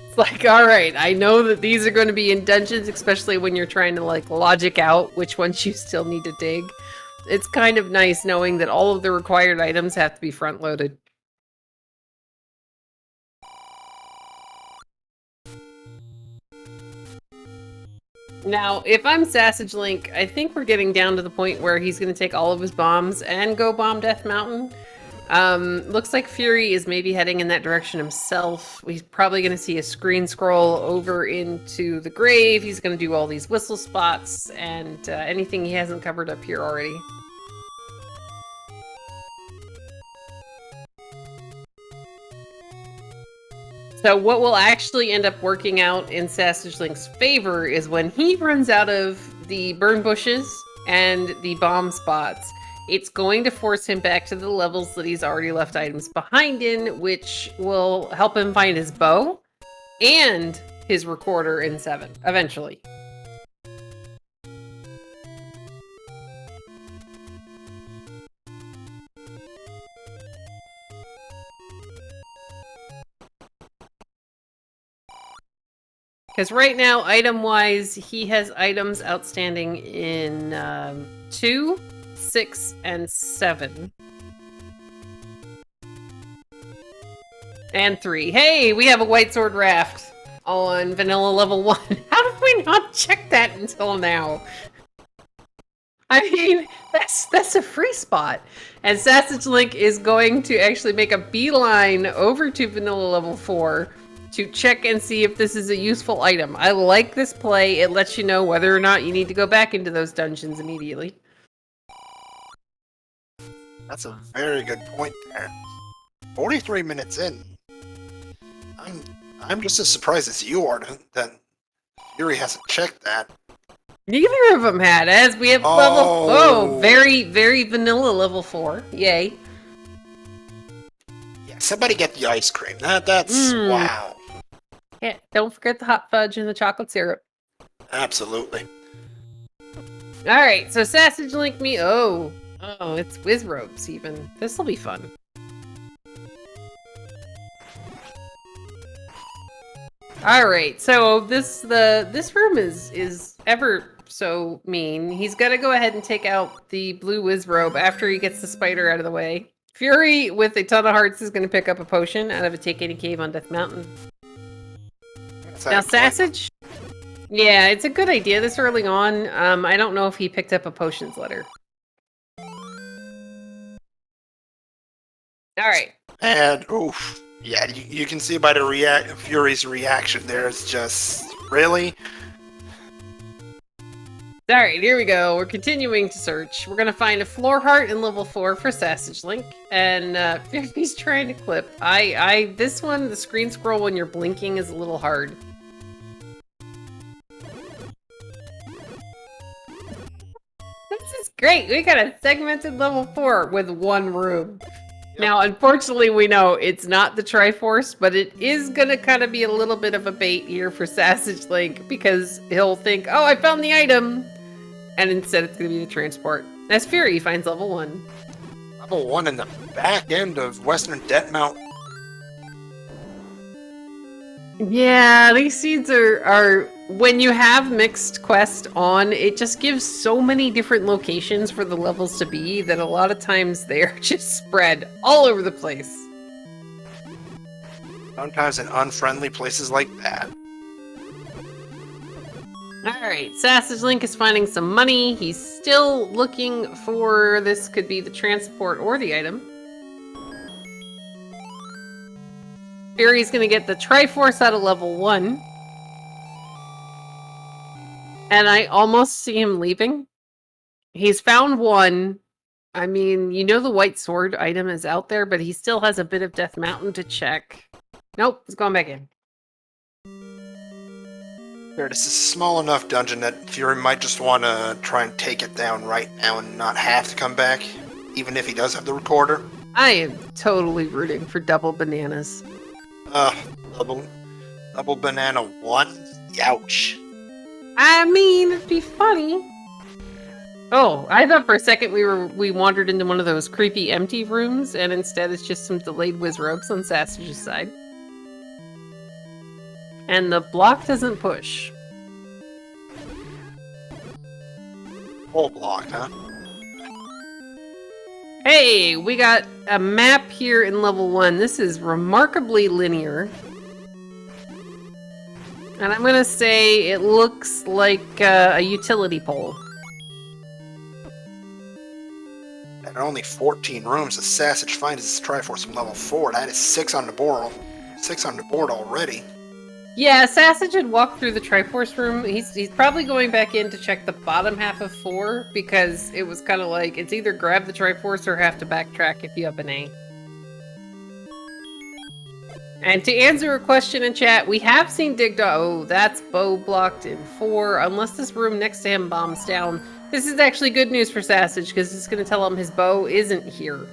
It's like, all right, I know that these are going to be in dungeons, especially when you're trying to like logic out which ones you still need to dig. It's kind of nice knowing that all of the required items have to be front loaded. Now, if I'm SassageLink, I think we're getting down to the point where he's going to take all of his bombs and go bomb Death Mountain. Looks like Fury is maybe heading in that direction himself. He's probably going to see a screen scroll over into the grave. He's going to do all these whistle spots and anything he hasn't covered up here already. So what will actually end up working out in SassageLink's favor is when he runs out of the burn bushes and the bomb spots, it's going to force him back to the levels that he's already left items behind in, which will help him find his bow and his recorder in 7, eventually. Because right now, item-wise, he has items outstanding in 2, 6, and 7. And 3. Hey, we have a white sword raft on vanilla level 1. How did we not check that until now? I mean, that's a free spot. And SassageLink is going to actually make a beeline over to vanilla level 4 to check and see if this is a useful item. I like this play. It lets you know whether or not you need to go back into those dungeons immediately. That's a very good point there. 43 minutes in. I'm just as surprised as you are that Fury hasn't checked that. Neither of them had, as we have level... Oh, very, very vanilla level 4. Yay. Yeah, somebody get the ice cream. That's... Wow. Yeah, don't forget the hot fudge and the chocolate syrup. Absolutely. Alright, so SassageLink me... Oh, it's Wizrobes even. This'll be fun. Alright, so this room is ever so mean. He's got to go ahead and take out the blue Wizrobe after he gets the spider out of the way. Fury, with a ton of hearts, is going to pick up a potion out of a Take Any Cave on Death Mountain. Now, Sassage? Yeah, it's a good idea this early on. I don't know if he picked up a potions letter. Alright. And, oof. Yeah, you can see by the Fury's reaction there, it's just, really? Alright, here we go. We're continuing to search. We're gonna find a floor heart in level 4 for SassageLink. And, Fury's trying to clip. This one, the screen scroll when you're blinking is a little hard. This is great. We got a segmented level 4 with one room. Yep. Now, unfortunately, we know it's not the Triforce, but it is going to kind of be a little bit of a bait here for SassageLink because he'll think, oh, I found the item. And instead it's going to be the transport. As Fury finds level 1. Level 1 in the back end of Western Debt Mountain. Yeah, these seeds are when you have mixed quest on, it just gives so many different locations for the levels to be that a lot of times they're just spread all over the place. Sometimes in unfriendly places like that. Alright, SassageLink is finding some money. He's still looking for, this could be the transport or the item. Fury's gonna get the Triforce out of level 1. And I almost see him leaving. He's found one. I mean, you know the white sword item is out there, but he still has a bit of Death Mountain to check. Nope, he's going back in. This is a small enough dungeon that Fury might just want to try and take it down right now and not have to come back, even if he does have the recorder. I am totally rooting for double bananas. Double banana 1? Ouch. I mean, it'd be funny. Oh, I thought for a second we wandered into one of those creepy empty rooms, and instead it's just some delayed Wizrobes on Sassage's side. And the block doesn't push. Whole block, huh? Hey, we got a map here in level 1. This is remarkably linear. And I'm gonna say it looks like a utility pole. There are only 14 rooms. The Sassage finds his Triforce from level 4. That is 6 on the board. 6 on the board already. Yeah, Sassage had walked through the Triforce room. He's probably going back in to check the bottom half of 4 because it was kind of like it's either grab the Triforce or have to backtrack if you have an A. And to answer a question in chat, we have seen Digdog. Oh, that's bow blocked in 4. Unless this room next to him bombs down. This is actually good news for Sassage because it's going to tell him his bow isn't here.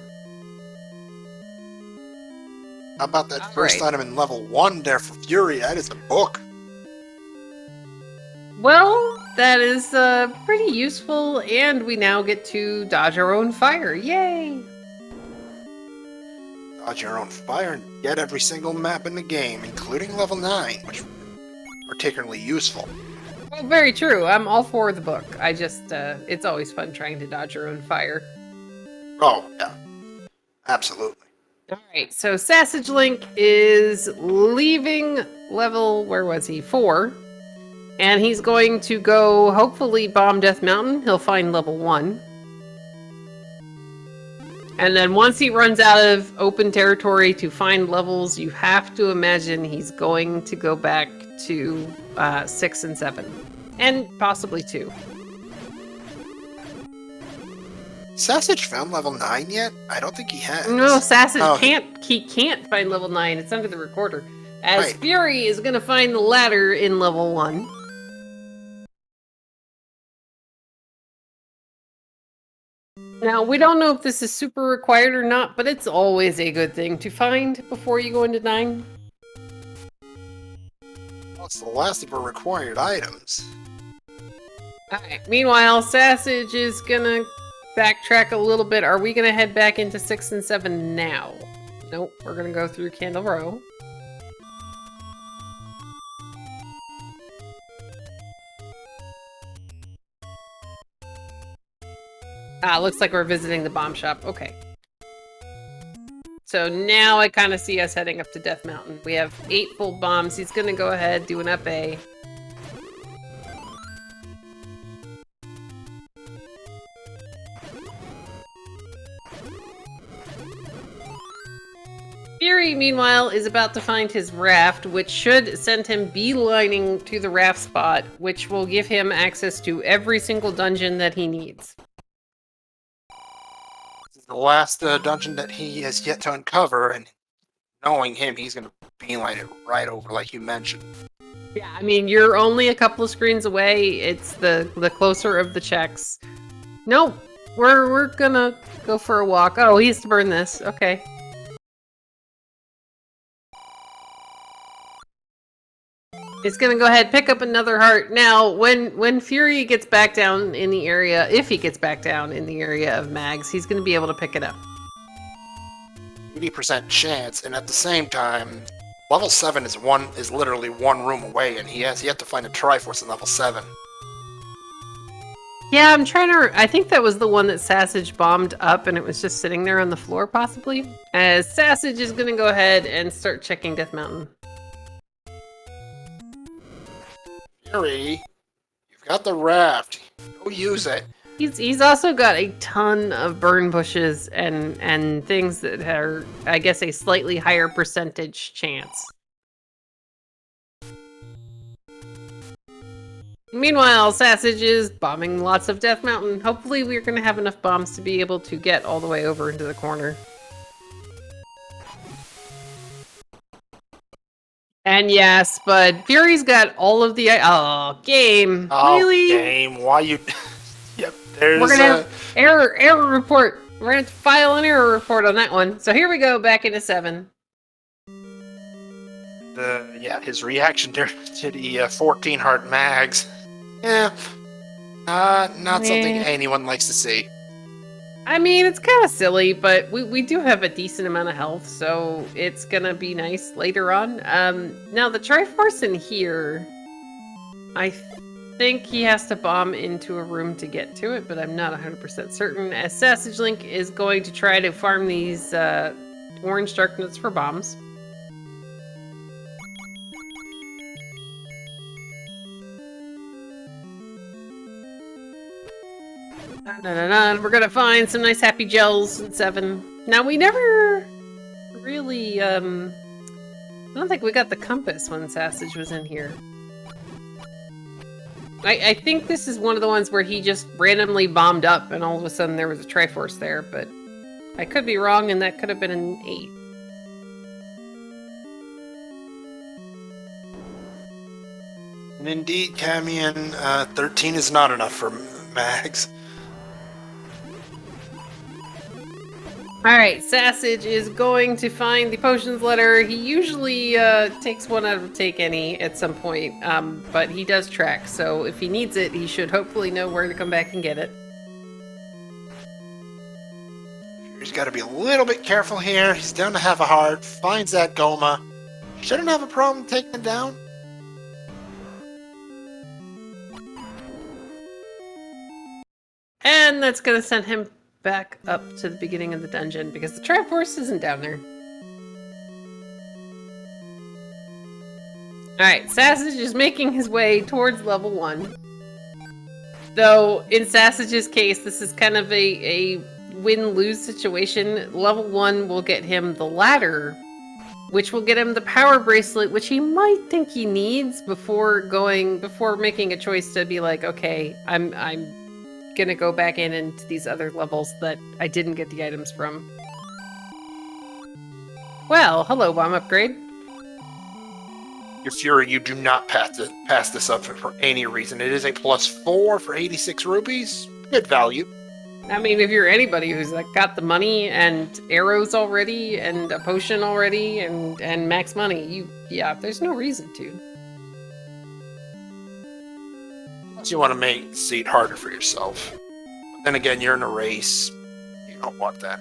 How about that first item in level 1 there for Fury? That is a book. Well, that is pretty useful, and we now get to dodge our own fire. Yay! Dodge your own fire and get every single map in the game, including level 9, which particularly useful. Well, very true. I'm all for the book. I just, it's always fun trying to dodge your own fire. Oh, yeah. Absolutely. Alright, so SassageLink is leaving level, where was he? 4. And he's going to go, hopefully, bomb Death Mountain. He'll find level 1. And then once he runs out of open territory to find levels, you have to imagine he's going to go back to 6 and 7. And possibly 2. Sassage found level 9 yet? I don't think he has. No, Sassage Oh, can't find level 9. It's under the recorder. As Right. Fury is going to find the ladder in level 1. Now, we don't know if this is super required or not, but it's always a good thing to find before you go into 9. Well, it's the last of our required items. Alright, meanwhile, Sassage is gonna backtrack a little bit. Are we gonna head back into 6 and 7 now? Nope, we're gonna go through Candle Row. Ah, looks like we're visiting the bomb shop. Okay. So now I kind of see us heading up to Death Mountain. We have 8 full bombs. He's gonna go ahead, do an up A. Fury, meanwhile, is about to find his raft, which should send him beelining to the raft spot, which will give him access to every single dungeon that he needs. This is the last dungeon that he has yet to uncover, and knowing him, he's going to beeline it right over, like you mentioned. Yeah, I mean, you're only a couple of screens away. It's the closer of the checks. Nope, we're gonna go for a walk. Oh, he has to burn this. Okay. He's gonna go ahead, pick up another heart. Now, when Fury gets back down in the area, if he gets back down in the area of mags, he's gonna be able to pick it up. 80% chance, and at the same time, level 7 is literally one room away, and he has yet to find a Triforce in level 7. Yeah, I'm trying to... I think that was the one that Sassage bombed up, and it was just sitting there on the floor, possibly. As Sassage is gonna go ahead and start checking Death Mountain. Fury, you've got the raft. Go use it. He's also got a ton of burn bushes and things that are, I guess, a slightly higher percentage chance. Meanwhile, Sassage is bombing lots of Death Mountain. Hopefully we're going to have enough bombs to be able to get all the way over into the corner. And yes, but Fury's got all of the... Oh, game. Oh, Really? game. Why you... Yep, there's We're gonna have error report. We're gonna have to file an error report on that one. So here we go, back into 7. his reaction to the 14 heart mags. Yeah, not something anyone likes to see. I mean, it's kind of silly, but we do have a decent amount of health, so it's gonna be nice later on. Now the Triforce in here, I think he has to bomb into a room to get to it, but I'm not 100% certain. As SassageLink is going to try to farm these orange dark nuts for bombs. We're gonna find some nice happy gels in 7. Now we never really, I don't think we got the compass when Sassage was in here. I think this is one of the ones where he just randomly bombed up and all of a sudden there was a Triforce there, but I could be wrong and that could have been an 8. And indeed, Camion, 13 is not enough for mags. Alright, Sassage is going to find the potions letter. He usually takes one out of Take Any at some point, but he does track, so if he needs it, he should hopefully know where to come back and get it. He's got to be a little bit careful here. He's down to half a heart, finds that Goma. Shouldn't have a problem taking it down. And that's going to send him back up to the beginning of the dungeon because the Triforce isn't down there. Alright, Sassage is making his way towards level 1. Though, in Sassage's case, this is kind of a win-lose situation. Level 1 will get him the ladder, which will get him the power bracelet, which he might think he needs before making a choice to be like, okay, I'm gonna go back into these other levels that I didn't get the items from. Well, hello, bomb upgrade. Your Fury, you do not pass this up for any reason. It is a +4 for 86 rupees. Good value. I mean, if you're anybody who's like got the money and arrows already and a potion already and max money, there's no reason to. Unless you want to make the seat harder for yourself. But then again, you're in a race. You don't want that.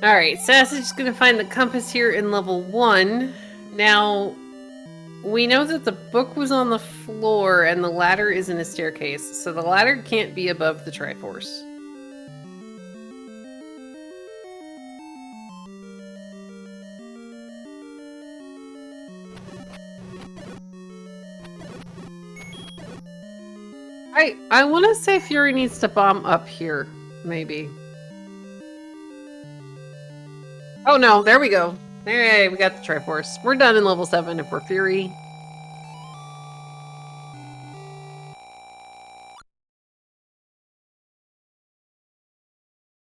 Alright, Sassage is going to find the compass here in level 1. Now, we know that the book was on the floor and the ladder is in a staircase, so the ladder can't be above the Triforce. I want to say Fury needs to bomb up here, maybe. Oh no, there we go. Hey, we got the Triforce. We're done in level 7 if we're Fury.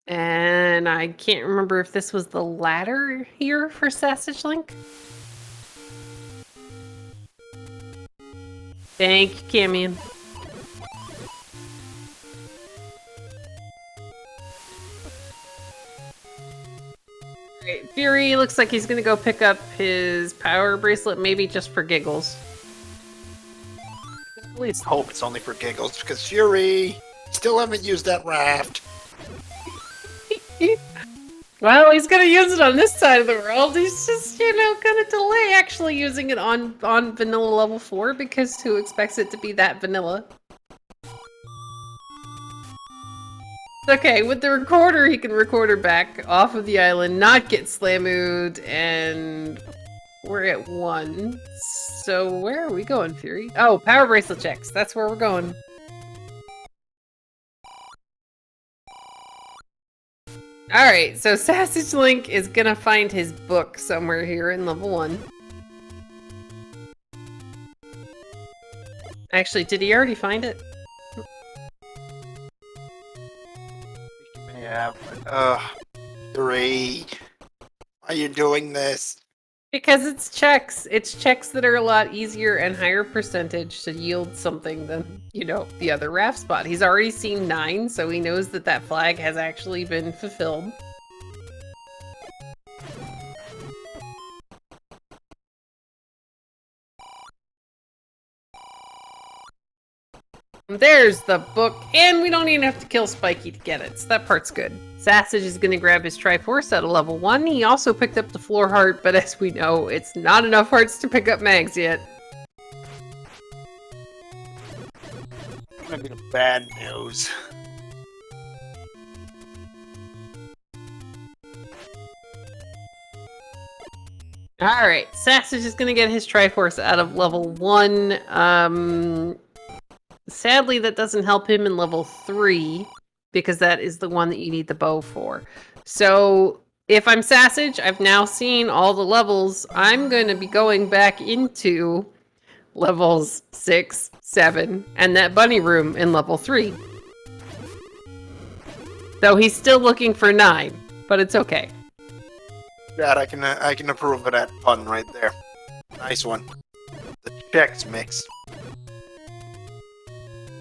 And I can't remember if this was the ladder here for SassageLink. Thank you, Camion. Alright, Fury looks like he's gonna go pick up his power bracelet, maybe just for giggles. At least hope it's only for giggles, because Fury still haven't used that raft. Well, he's gonna use it on this side of the world. He's just, gonna delay actually using it on vanilla level 4, because who expects it to be that vanilla? Okay, with the recorder, he can record her back off of the island, not get slamooed, and we're at 1. So where are we going, Fury? Oh, power bracelet checks. That's where we're going. Alright, so SassageLink is gonna find his book somewhere here in level 1. Actually, did he already find it? Yeah, but, Fury, why are you doing this? Because it's checks. It's checks that are a lot easier and higher percentage to yield something than, the other raft spot. He's already seen 9, so he knows that that flag has actually been fulfilled. There's the book, and we don't even have to kill Spiky to get it, so that part's good. Sassage is going to grab his Triforce at a level 1. He also picked up the floor heart, but as we know, it's not enough hearts to pick up mags yet. Might be the bad news. Alright, Sassage is going to get his Triforce out of level 1. Sadly, that doesn't help him in level 3, because that is the one that you need the bow for. So, if I'm Sassage, I've now seen all the levels. I'm going to be going back into levels 6, 7, and that bunny room in level 3. Though he's still looking for 9, but it's okay. God, I can approve of that pun right there. Nice one. The checks mix.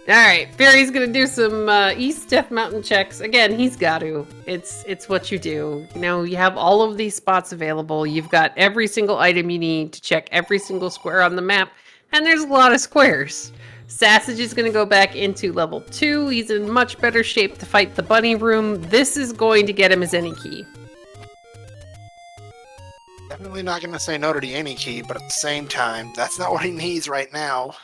Alright, Fury's gonna do some East Death Mountain checks. Again, he's got to. It's what you do. You have all of these spots available. You've got every single item you need to check every single square on the map. And there's a lot of squares. Sassage is gonna go back into level 2. He's in much better shape to fight the bunny room. This is going to get him his any key. Definitely not going to say no to the any key, but at the same time, that's not what he needs right now.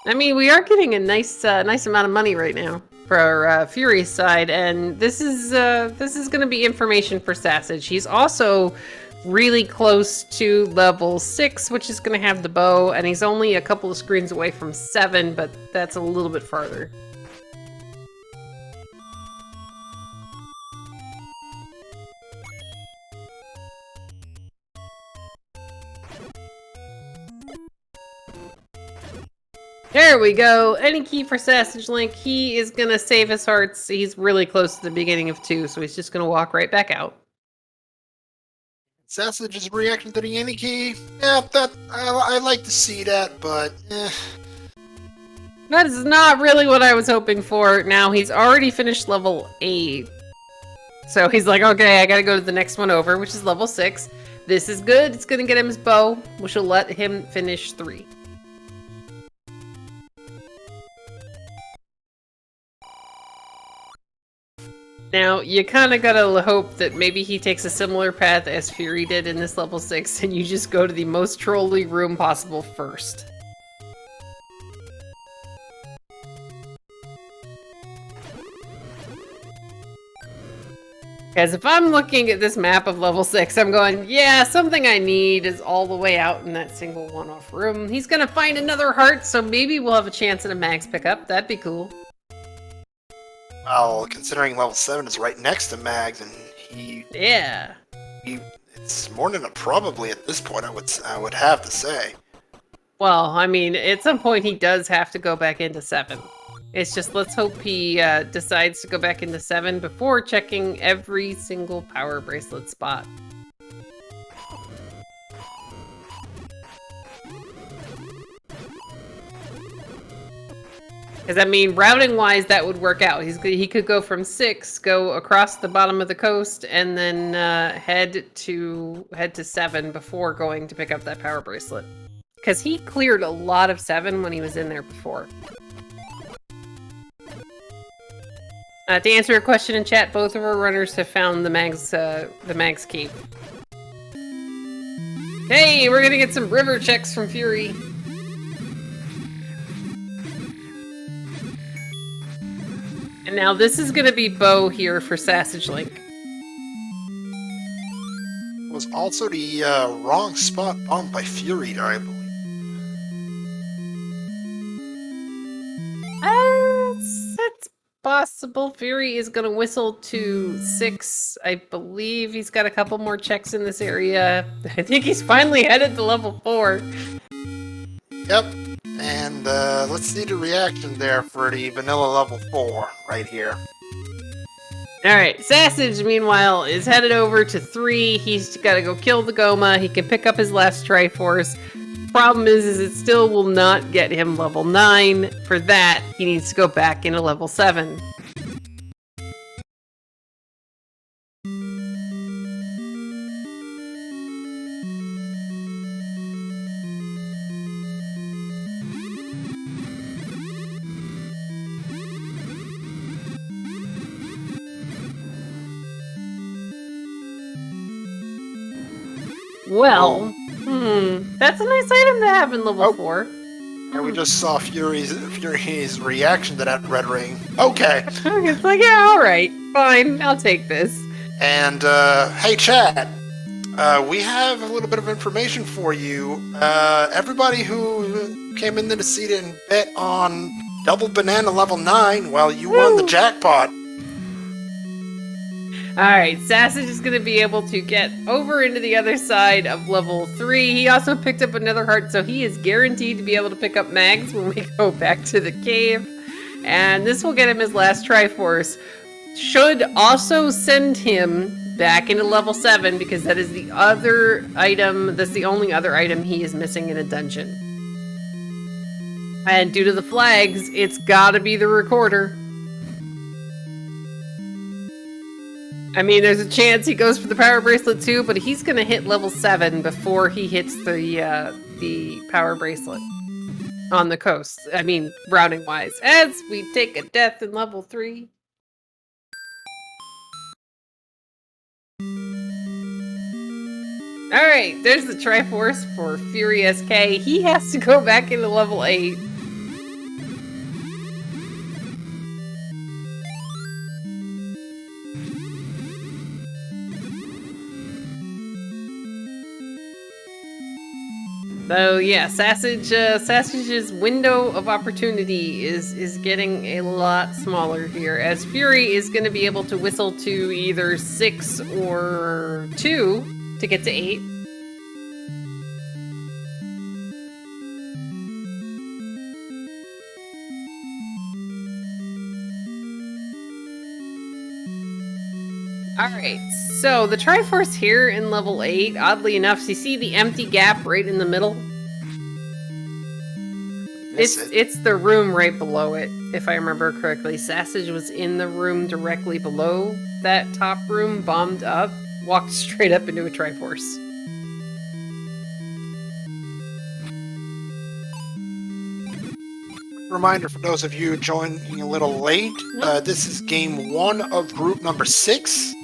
I mean, we are getting a nice amount of money right now for our Fury's side, and this is going to be information for Sassage. He's also really close to level 6, which is going to have the bow, and he's only a couple of screens away from 7, but that's a little bit farther. There we go. Any key for SassageLink. He is going to save his hearts. He's really close to the beginning of 2, so he's just going to walk right back out. Sassage's reaction to the any key. Yeah, I like to see that, but That is not really what I was hoping for. Now, he's already finished level 8. So he's like, okay, I gotta go to the next one over, which is level 6. This is good. It's gonna get him his bow, which will let him finish 3. Now, you kind of gotta hope that maybe he takes a similar path as Fury did in this level 6, and you just go to the most trolly room possible first. Because if I'm looking at this map of level 6, I'm going, yeah, something I need is all the way out in that single one-off room. He's gonna find another heart, so maybe we'll have a chance at a max pickup. That'd be cool. well, considering level 7 is right next to Mags, and Yeah. it's more than a probably at this point. I would have to say. Well, I mean, at some point he does have to go back into 7. It's just, let's hope he decides to go back into 7 before checking every single power bracelet spot. Because, I mean, routing-wise, that would work out. He could go from 6, go across the bottom of the coast, and then head to 7 before going to pick up that power bracelet. Because he cleared a lot of 7 when he was in there before. To answer your question in chat, both of our runners have found the Mag's Cave. Hey, we're gonna get some river checks from Fury. And now this is gonna be bow here for SassageLink. Was also the wrong spot bombed by Fury, I believe. That's possible. Fury is gonna whistle to 6. I believe he's got a couple more checks in this area. I think he's finally headed to level 4. Yep. And let's see the reaction there for the vanilla level 4 right here. Alright, Sassage, meanwhile, is headed over to 3. He's gotta go kill the Goma. He can pick up his last Triforce. Problem is it still will not get him level 9. For that, he needs to go back into level 7. Well, that's a nice item to have in level 4. And we just saw Fury's reaction to that red ring. Okay. It's like, yeah, alright, fine, I'll take this. And, hey chat, we have a little bit of information for you. Everybody who came into the seat and bet on double banana level 9, well, you won the jackpot. Alright, Sassage is going to be able to get over into the other side of level 3. He also picked up another heart, so he is guaranteed to be able to pick up Mags when we go back to the cave. And this will get him his last Triforce. Should also send him back into level 7, because that is the other item, that's the only other item he is missing in a dungeon. And due to the flags, it's gotta be the recorder. I mean, there's a chance he goes for the power bracelet too, but he's gonna hit level 7 before he hits the power bracelet on the coast. I mean, routing wise, as we take a death in level 3. All right, there's the Triforce for FurySK. He has to go back into level 8. So yeah, Sassage's window of opportunity is getting a lot smaller here, as Fury is going to be able to whistle to either 6 or 2 to get to 8. Alright, so the Triforce here in level 8, oddly enough, so you see the empty gap right in the middle? It's the room right below it, if I remember correctly. Sassage was in the room directly below that top room, bombed up, walked straight up into a Triforce. Reminder for those of you joining a little late, this is game 1 of group number 6.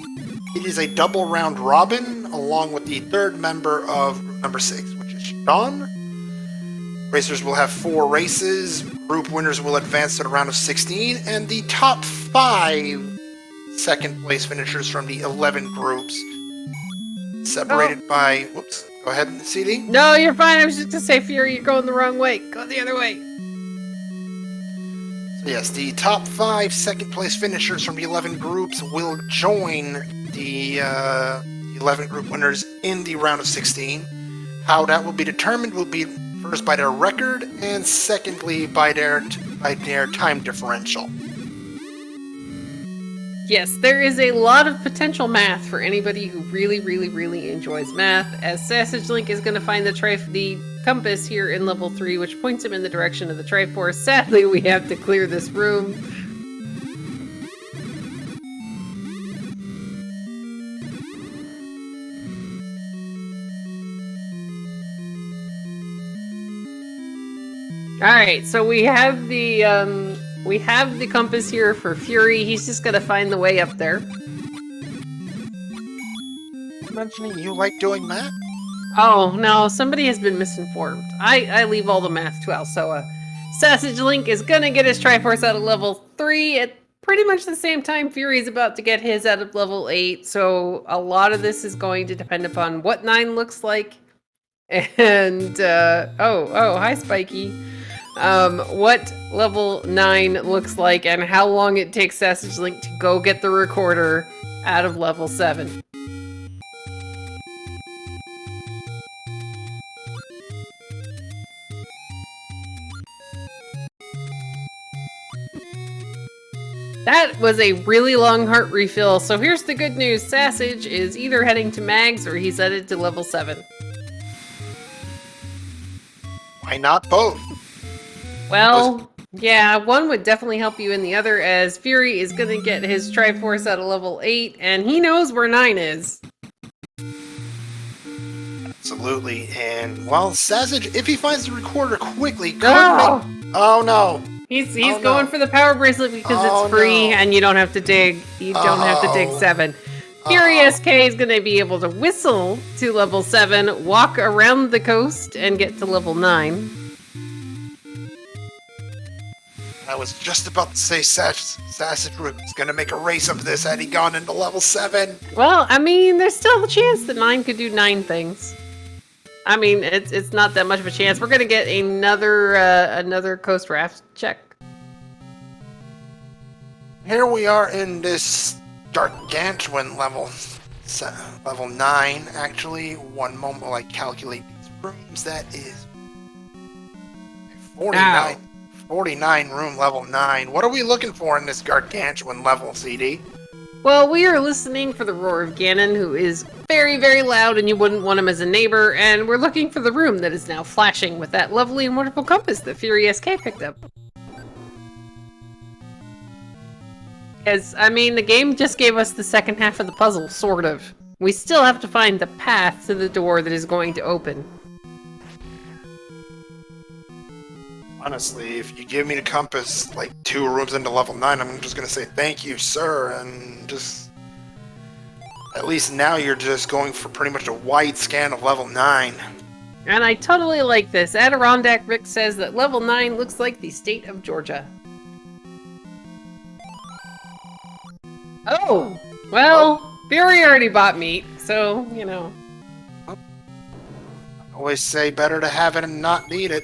It is a double round robin along with the third member of group number 6, which is Sean. Racers will have 4 races, group winners will advance to the round of 16, and the top 5 second place finishers from the 11 groups separated by... Whoops, go ahead, CD. No, you're fine. I was just going to say, Fury, you're going the wrong way. Go the other way. So yes, the top 5 second place finishers from the 11 groups will join the 11 group winners in the round of 16. How that will be determined will be first by their record, and secondly by their time differential. Yes, there is a lot of potential math for anybody who really enjoys math, as SassageLink is going to find the compass here in level 3, which points him in the direction of the Triforce. Sadly, we have to clear this room. Alright, so we have the compass here for Fury. He's just gonna find the way up there. Mentioning you like doing math? Oh, no, somebody has been misinformed. I leave all the math to Alsoa. SassageLink is gonna get his Triforce out of level 3 at pretty much the same time Fury's about to get his out of level 8, so a lot of this is going to depend upon what 9 looks like. And, oh, hi Spiky. What level 9 looks like and how long it takes SassageLink to go get the recorder out of level 7. That was a really long heart refill, so here's the good news. Sassage is either heading to Mags or he's headed to level 7. Why not both? Well, yeah, one would definitely help you in the other, as Fury is going to get his Triforce out of level 8, and he knows where 9 is. Absolutely, and well, Sassage, if he finds the recorder quickly, could Oh! make... Oh no! He's going for the power bracelet because it's free and you don't have to dig. You don't have to dig 7. FurySK is going to be able to whistle to level 7, walk around the coast, and get to level 9. I was just about to say Sassage was going to make a race of this had he gone into level 7. Well, I mean, there's still the chance that 9 could do 9 things. I mean, it's not that much of a chance. We're going to get another coast raft check. Here we are in this gargantuan level 9, actually. One moment while I calculate these rooms. That is 49 room level 9. What are we looking for in this gargantuan level, CD? Well, we are listening for the roar of Ganon, who is very loud and you wouldn't want him as a neighbor, and we're looking for the room that is now flashing with that lovely and wonderful compass that FurySK picked up. As, I mean, the game just gave us the second half of the puzzle, sort of. We still have to find the path to the door that is going to open. Honestly, if you give me the compass like 2 rooms into level 9, I'm just going to say thank you, sir, and just... At least now you're just going for pretty much a wide scan of level 9. And I totally like this. Adirondack Rick says that level 9 looks like the state of Georgia. Oh! Well, Fury already bought meat, so, you know. always say better to have it and not need it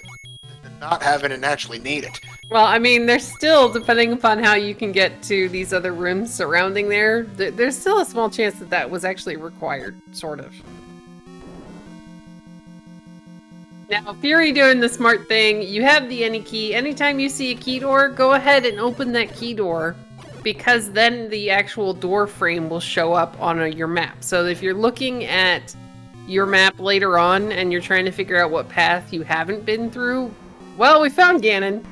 than to not have it and actually need it. Well, I mean, there's still, depending upon how you can get to these other rooms surrounding there's still a small chance that that was actually required, sort of. Now, Fury doing the smart thing, you have the any key. Anytime you see a key door, go ahead and open that key door, because then the actual door frame will show up on your map. So if you're looking at your map later on and you're trying to figure out what path you haven't been through, well, we found Ganon.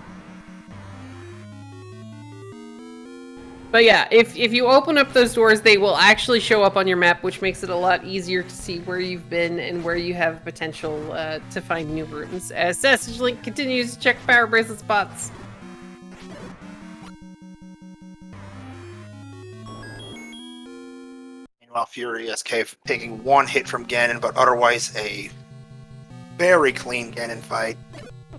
But yeah, if you open up those doors, they will actually show up on your map, which makes it a lot easier to see where you've been and where you have potential to find new rooms. As SassageLink continues to check power bracelet spots. Meanwhile, FurySK taking one hit from Ganon, but otherwise a very clean Ganon fight.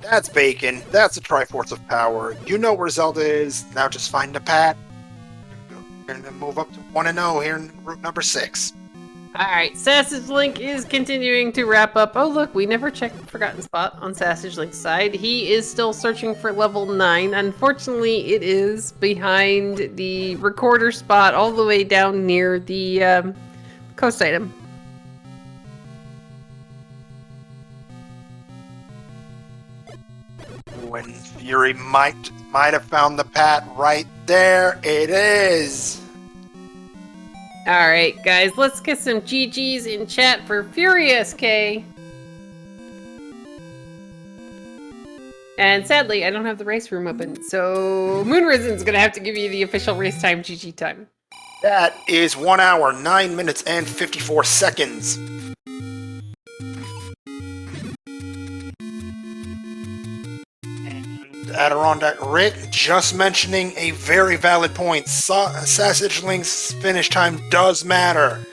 That's bacon. That's a Triforce of power. You know where Zelda is. Now just find the path. We're going to move up to 1-0 here in route number 6. Alright, SassageLink is continuing to wrap up. Oh look, we never checked Forgotten Spot on SassageLink's side. He is still searching for level 9. Unfortunately, it is behind the recorder spot all the way down near the coast item. When Fury might have found the path right there, it is. Alright, guys, let's get some GGs in chat for FurySK. And sadly, I don't have the race room open, so Moonrisen's gonna have to give you the official race time GG time. That is 1 hour, 9 minutes, and 54 seconds. Adirondack Rick just mentioning a very valid point. SassageLink's finish time does matter.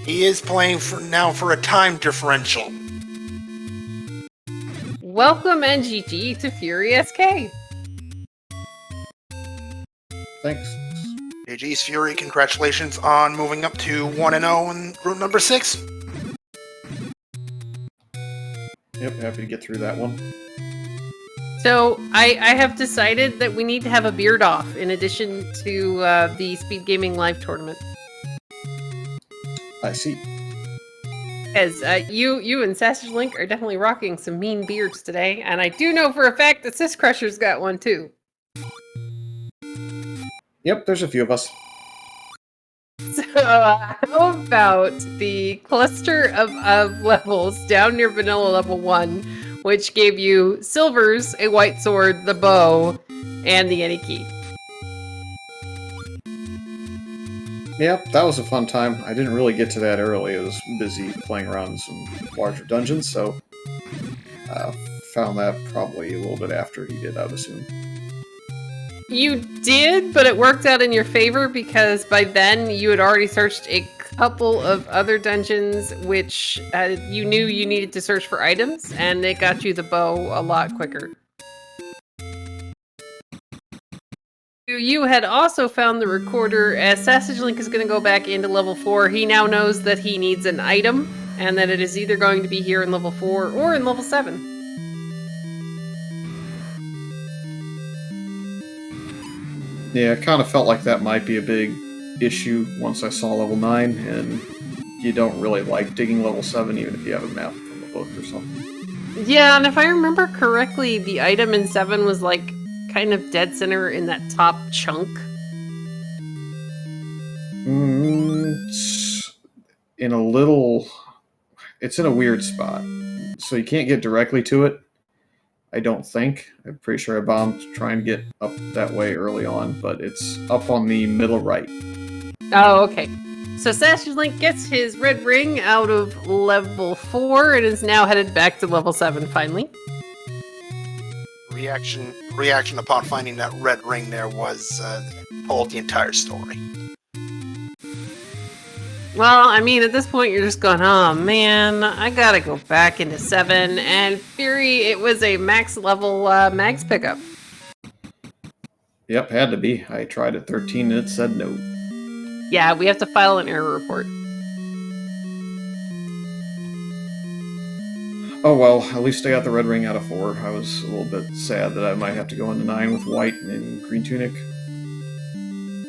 He is playing for a time differential. Welcome and GG to FurySK. Thanks. GG's Fury, congratulations on moving up to 1-0 in route number 6. Yep, happy to get through that one. So, I have decided that we need to have a beard off in addition to the SpeedGaming live tournament. I see. As you and SassageLink are definitely rocking some mean beards today, and I do know for a fact that Sis Crusher's got one too. Yep, there's a few of us. So, how about the cluster of levels down near vanilla level 1, which gave you silvers, a white sword, the bow, and the any key. Yep, that was a fun time. I didn't really get to that early. I was busy playing around in some larger dungeons, so found that probably a little bit after he did, I would assume. You did, but it worked out in your favor because by then you had already searched a couple of other dungeons which you knew you needed to search for items, and it got you the bow a lot quicker. You had also found the recorder. As SassageLink is going to go back into level 4, he now knows that he needs an item, and that it is either going to be here in level 4 or in level 7. Yeah, it kind of felt like that might be a big issue once I saw level 9, and you don't really like digging level 7 even if you have a map from the book or something. Yeah, and if I remember correctly, the item in 7 was like kind of dead center in that top chunk. It's in a weird spot, so you can't get directly to it. I don't think. I'm pretty sure I bombed to try and get up that way early on, but it's up on the middle right. Oh, okay. So SassageLink gets his red ring out of level 4 and is now headed back to level 7 finally. Reaction upon finding that red ring there was told the entire story. Well, I mean, at this point you're just going, oh man, I gotta go back into 7, and Fury, it was a max level mags pickup. Yep, had to be. I tried at 13 and it said no. Yeah, we have to file an error report. Oh well, at least I got the red ring out of 4. I was a little bit sad that I might have to go into 9 with white and green tunic.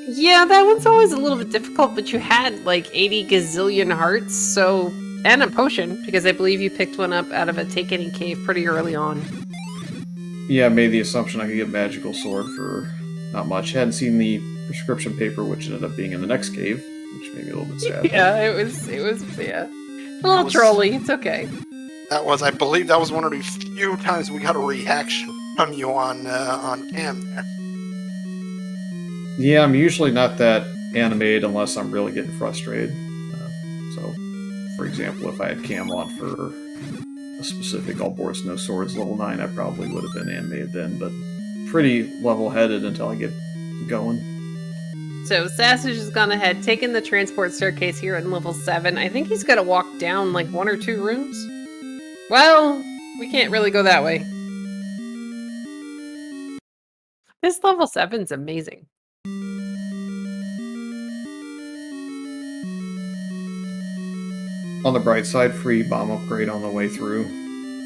Yeah, that one's always a little bit difficult, but you had like 80 gazillion hearts, so... And a potion, because I believe you picked one up out of a Take Any cave pretty early on. Yeah, I made the assumption I could get magical sword for not much. Hadn't seen the prescription paper, which ended up being in the next cave, which made me a little bit sad. Yeah, it was, yeah. A little trolly, it's okay. That was, I believe, that was one of the few times we got a reaction from you on cam there. Yeah, I'm usually not that animated unless I'm really getting frustrated. So, for example, if I had cam on for a specific all boards, no swords level 9, I probably would have been animated then, but pretty level-headed until I get going. So Sassage has gone ahead, taken the transport staircase here at level 7. I think he's got to walk down like 1 or 2 rooms. Well, we can't really go that way. This level 7's amazing. On the bright side, free bomb upgrade on the way through.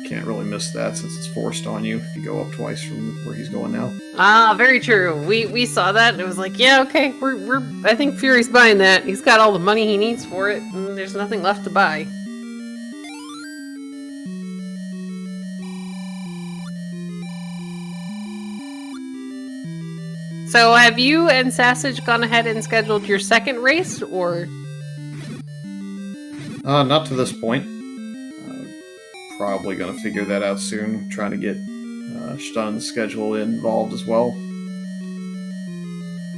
Can't really miss that since it's forced on you if you go up twice from where he's going now. Ah, very true. We saw that and it was like, yeah, okay, we're I think Fury's buying that. He's got all the money he needs for it, and there's nothing left to buy. So have you and Sassage gone ahead and scheduled your second race, or? Not to this point. Probably gonna figure that out soon. Trying to get Stun's schedule involved as well.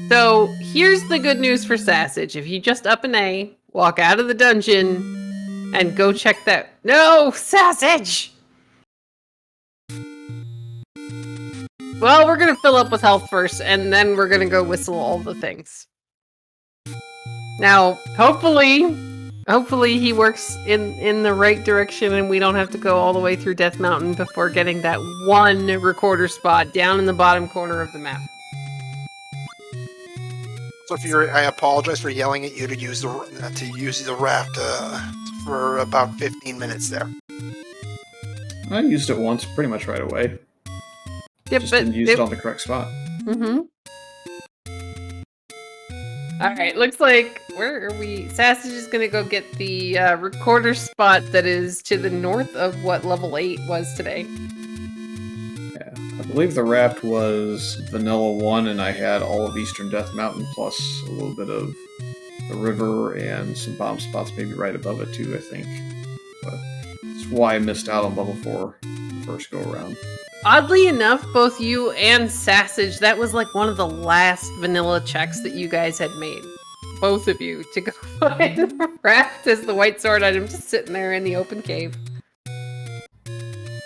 So here's the good news for Sassage. If you just up an A, walk out of the dungeon, and go check that. No, Sassage! Well, we're gonna fill up with health first, and then we're gonna go whistle all the things. Now, hopefully he works in the right direction and we don't have to go all the way through Death Mountain before getting that one recorder spot down in the bottom corner of the map. So Fury, I apologize for yelling at you to use the raft for about 15 minutes there. I used it once, pretty much right away. Yep, Just but didn't use it on the correct spot. Mm-hmm. Alright, looks like, where are we? Sassage is gonna go get the recorder spot that is to the north of what level 8 was today. Yeah, I believe the raft was Vanilla 1 and I had all of Eastern Death Mountain plus a little bit of the river and some bomb spots maybe right above it too, I think. But that's why I missed out on level 4 the first go around. Oddly enough, both you and Sassage, that was like one of the last vanilla checks that you guys had made. Both of you, to go find the raft as the white sword item just sitting there in the open cave.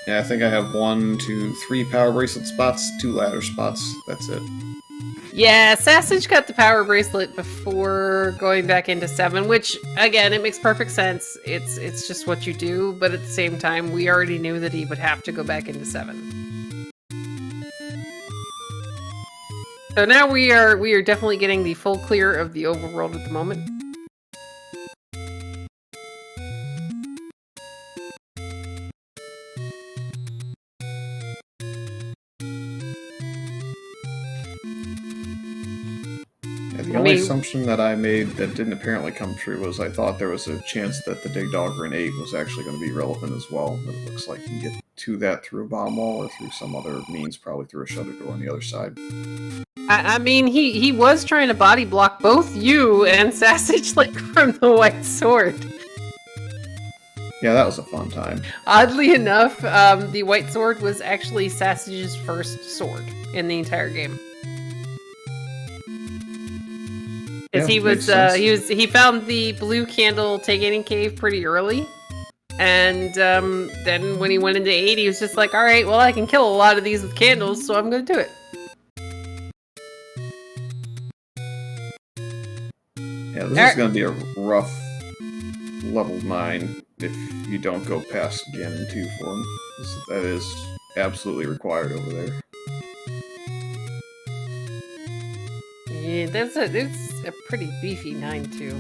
Yeah, I think I have 1, 2, 3 power bracelet spots, 2 ladder spots, that's it. Yeah, Sassage got the power bracelet before going back into 7, which, again, it makes perfect sense. It's just what you do, but at the same time, we already knew that he would have to go back into 7. So now we are definitely getting the full clear of the overworld at the moment. The only assumption that I made that didn't apparently come true was I thought there was a chance that the Dig Dog Grenade was actually going to be relevant as well. But it looks like you can get to that through a bomb wall or through some other means, probably through a shutter door on the other side. I mean, he was trying to body block both you and Sassage, like, from the white sword. Yeah, that was a fun time. Oddly enough, the white sword was actually Sassage's first sword in the entire game. Because Yeah, he found the blue candle Take Any cave pretty early. And then when he went into 8, he was just like, alright, well I can kill a lot of these with candles, so I'm gonna do it. Yeah, this is going to be a rough level 9 if you don't go past Ganon 2 for him. That is absolutely required over there. Yeah, it's a pretty beefy 9 too.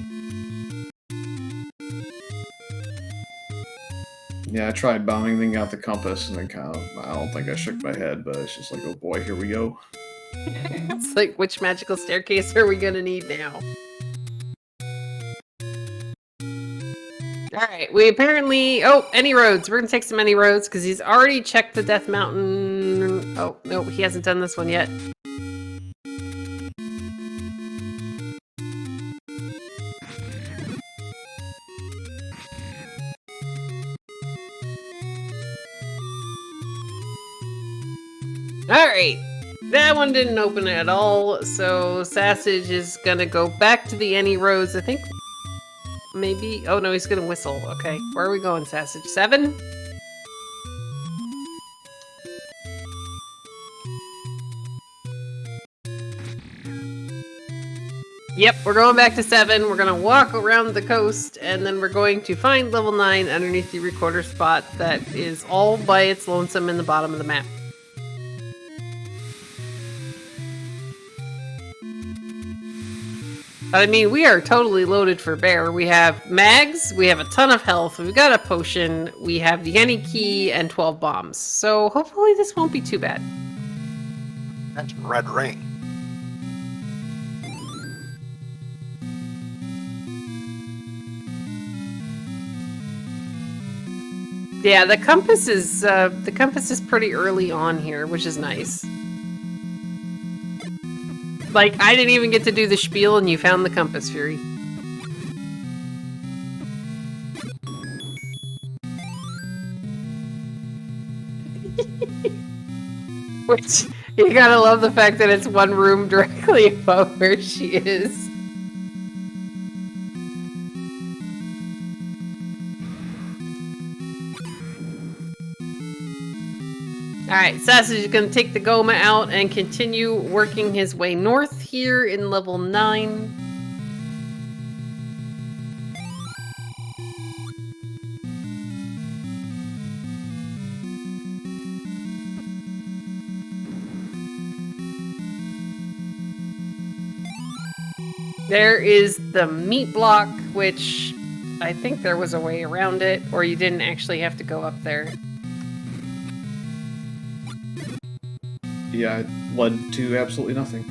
Yeah, I tried bombing, then got the compass, and then kind of, I don't think I shook my head, but it's just like, oh boy, here we go. It's like, which magical staircase are we gonna need now? Alright, we apparently... Oh, any roads. We're gonna take some any roads, because he's already checked the Death Mountain... Oh, no, he hasn't done this one yet. Alright, that one didn't open at all, so Sassage is gonna go back to the any roads, I think. Maybe... Oh no, he's gonna whistle. Okay, where are we going, Sassage? 7? Yep, we're going back to 7. We're gonna walk around the coast, and then we're going to find level 9 underneath the recorder spot that is all by its lonesome in the bottom of the map. I mean, we are totally loaded for bear. We have mags, we have a ton of health, we've got a potion, we have the any key, and 12 bombs. So hopefully this won't be too bad. That's red ring. Yeah, the compass is pretty early on here, which is nice. Like, I didn't even get to do the spiel and you found the compass, Fury. Which, you gotta love the fact that it's one room directly above where she is. Alright, Sassage is going to take the Goma out and continue working his way north here in level 9. There is the meat block, which I think there was a way around it, or you didn't actually have to go up there. Yeah, it led to absolutely nothing.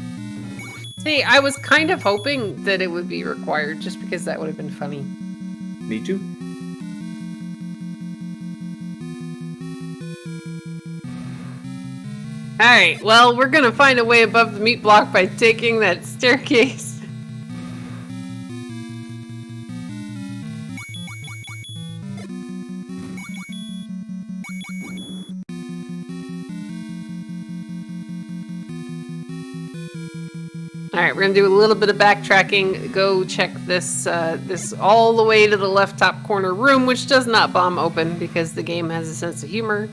See, I was kind of hoping that it would be required, just because that would have been funny. Me too. Alright, well, we're gonna find a way above the meat block by taking that staircase. Alright, we're gonna do a little bit of backtracking. Go check this this all the way to the left top corner room, which does not bomb open because the game has a sense of humor.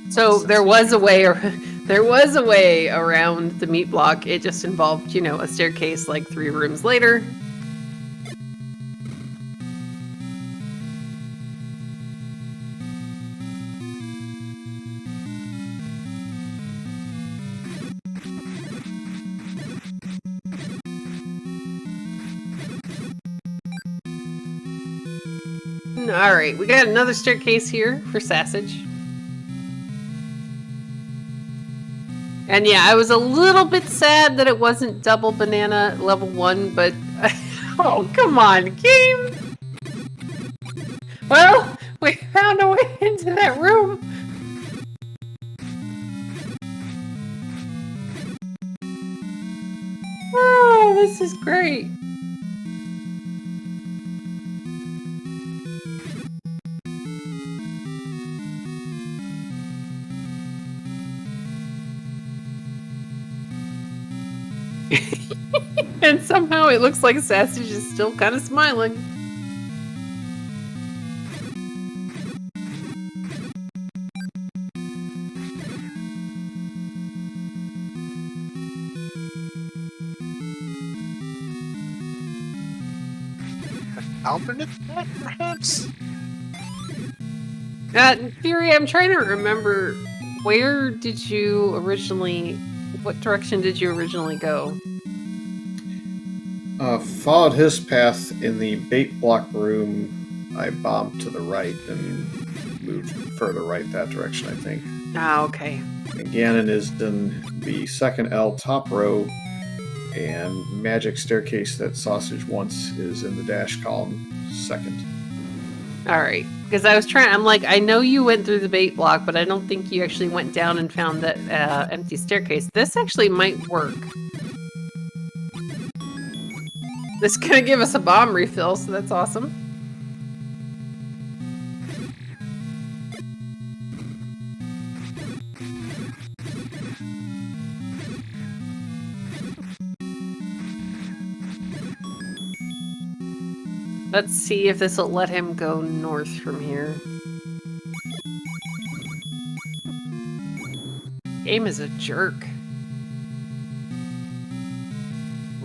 So there was a way around the meat block. It just involved, you know, a staircase like 3 rooms later. Alright, we got another staircase here for Sassage. And yeah, I was a little bit sad that it wasn't double banana level 1, but... oh, come on, game! Well, we found a way into that room! Oh, this is great! And somehow it looks like Sassage is still kind of smiling. Alternate path, perhaps? Fury, I'm trying to remember, where did you originally... What direction did you originally go? Followed his path in the bait block room. I bombed to the right and moved further right that direction, I think. Ah, okay. And Ganon is in the second L top row, and magic staircase that Sausage wants is in the dash column second. All right. Because I was trying, I'm like, I know you went through the bait block, but I don't think you actually went down and found that empty staircase. This actually might work. This is going to give us a bomb refill, so that's awesome. Let's see if this will let him go north from here. Game is a jerk.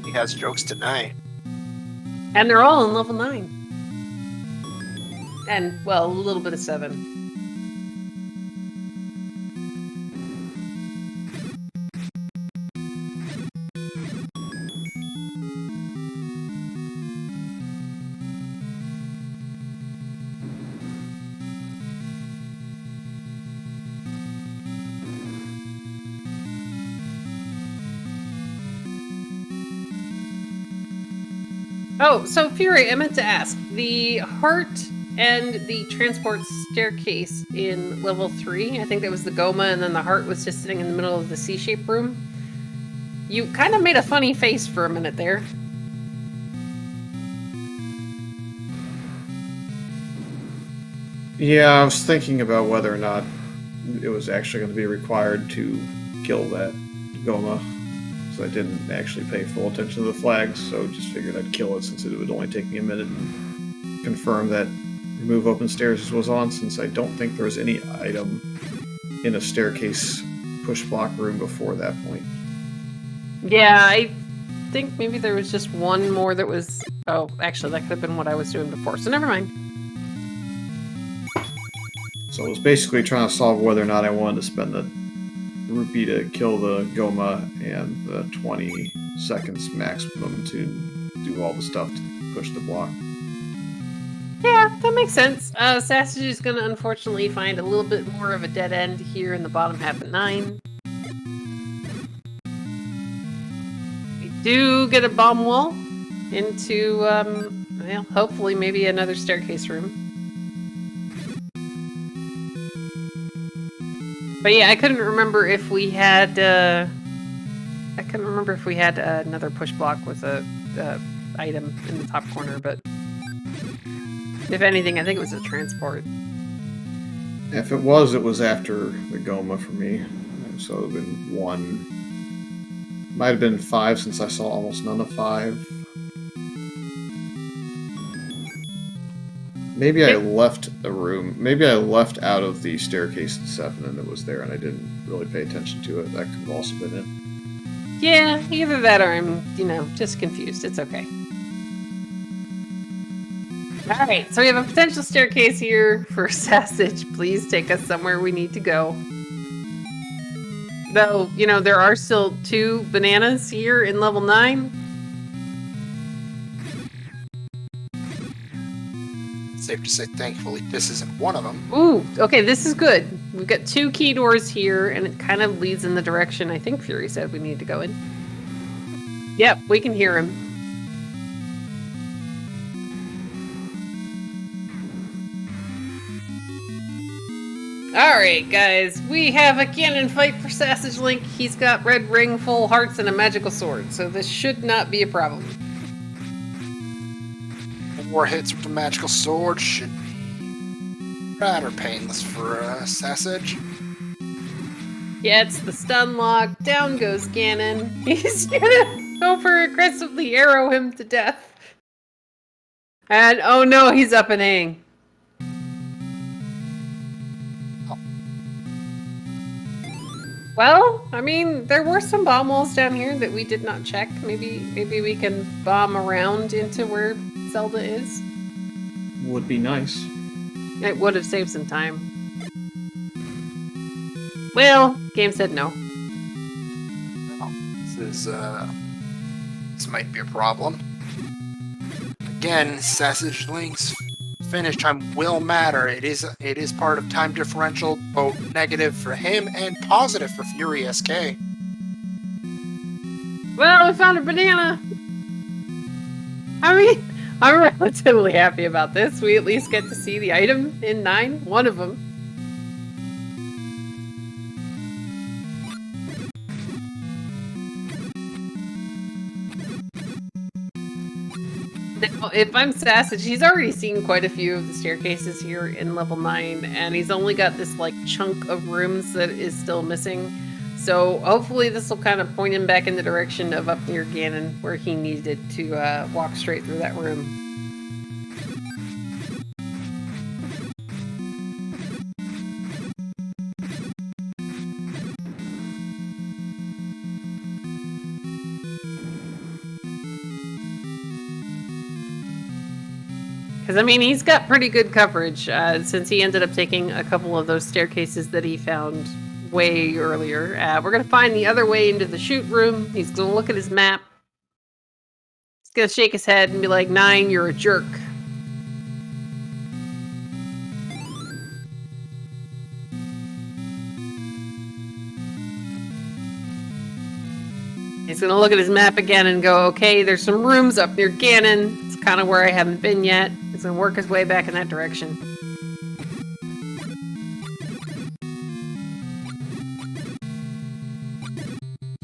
He has jokes tonight. And they're all in level 9. And, well, a little bit of 7. Oh, so Fury, I meant to ask. The heart and the transport staircase in level 3, I think that was the Goma, and then the heart was just sitting in the middle of the C-shaped room. You kind of made a funny face for a minute there. Yeah, I was thinking about whether or not it was actually going to be required to kill that Goma. So I didn't actually pay full attention to the flags, so just figured I'd kill it since it would only take me a minute and confirm that remove open stairs was on, since I don't think there was any item in a staircase push block room before that point. Yeah, I think maybe there was just one more that was... Oh, actually, that could have been what I was doing before, so never mind. So I was basically trying to solve whether or not I wanted to spend the rupee to kill the Goma and the 20 seconds maximum to do all the stuff to push the block. Yeah, that makes sense. Sassage is going to unfortunately find a little bit more of a dead end here in the bottom half at 9. We do get a bomb wall into, well, hopefully maybe another staircase room. But yeah, I couldn't remember if we had, another push block with a item in the top corner, but if anything, I think it was a transport. If it was after the Goma for me. So it would have been 1. Might have been 5 since I saw almost none of 5. Maybe I left a room. Maybe I left out of the staircase at 7 and it was there and I didn't really pay attention to it. That could have also been it. Yeah, either that or I'm, just confused. It's okay. Alright, so we have a potential staircase here for Sassage. Please take us somewhere we need to go. Though, there are still 2 bananas here in level 9. Safe to say, thankfully, this isn't one of them. Ooh, okay, this is good. We've got 2 key doors here, and it kind of leads in the direction I think Fury said we need to go in. Yep, we can hear him. Alright, guys, we have a Ganon fight for SassageLink. He's got red ring, full hearts, and a magical sword, so this should not be a problem. 4 hits with the magical sword should be rather painless for Sassage. Yeah, it's the stun lock. Down goes Ganon. He's gonna over aggressively arrow him to death. And oh no, he's up and A. Well, I mean, there were some bomb walls down here that we did not check. Maybe we can bomb around into where Zelda is. Would be nice. It would have saved some time. Well, game said no. This might be a problem. again, SassageLink's finish time will matter. It is part of time differential, both negative for him and positive for FurySK. Well, we found a banana! I mean, I'm relatively happy about this. We at least get to see the item in 9, one of them. Now, if I'm Sassage, he's already seen quite a few of the staircases here in level 9, and he's only got this, like, chunk of rooms that is still missing. So hopefully this will kind of point him back in the direction of up near Ganon, where he needed to walk straight through that room. Because, I mean, he's got pretty good coverage, since he ended up taking a couple of those staircases that he found way earlier. We're going to find the other way into the shoot room. He's going to look at his map. He's going to shake his head and be like, 9, you're a jerk. He's going to look at his map again and go, okay, there's some rooms up near Ganon. It's kind of where I haven't been yet. He's going to work his way back in that direction.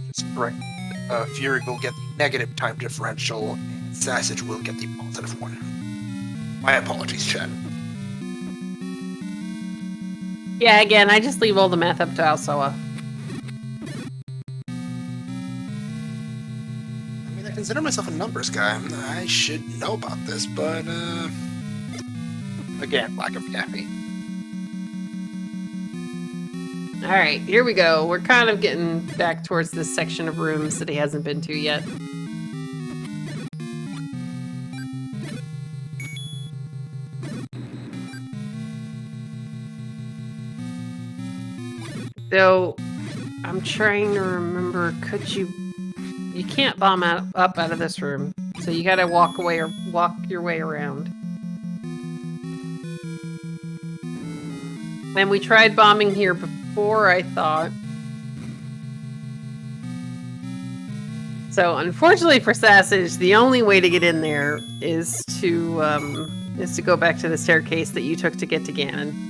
That's correct. Fury will get the negative time differential, and Sassage will get the positive one. My apologies, chat. Yeah, again, I just leave all the math up to Alsoa. I consider myself a numbers guy. I should know about this, but again, lack of caffeine. Alright, here we go. We're kind of getting back towards this section of rooms that he hasn't been to yet. So, I'm trying to remember, could you... You can't bomb up out of this room, so you gotta walk away or walk your way around. And we tried bombing here before, I thought. So, unfortunately for Sassage, the only way to get in there is to go back to the staircase that you took to get to Ganon.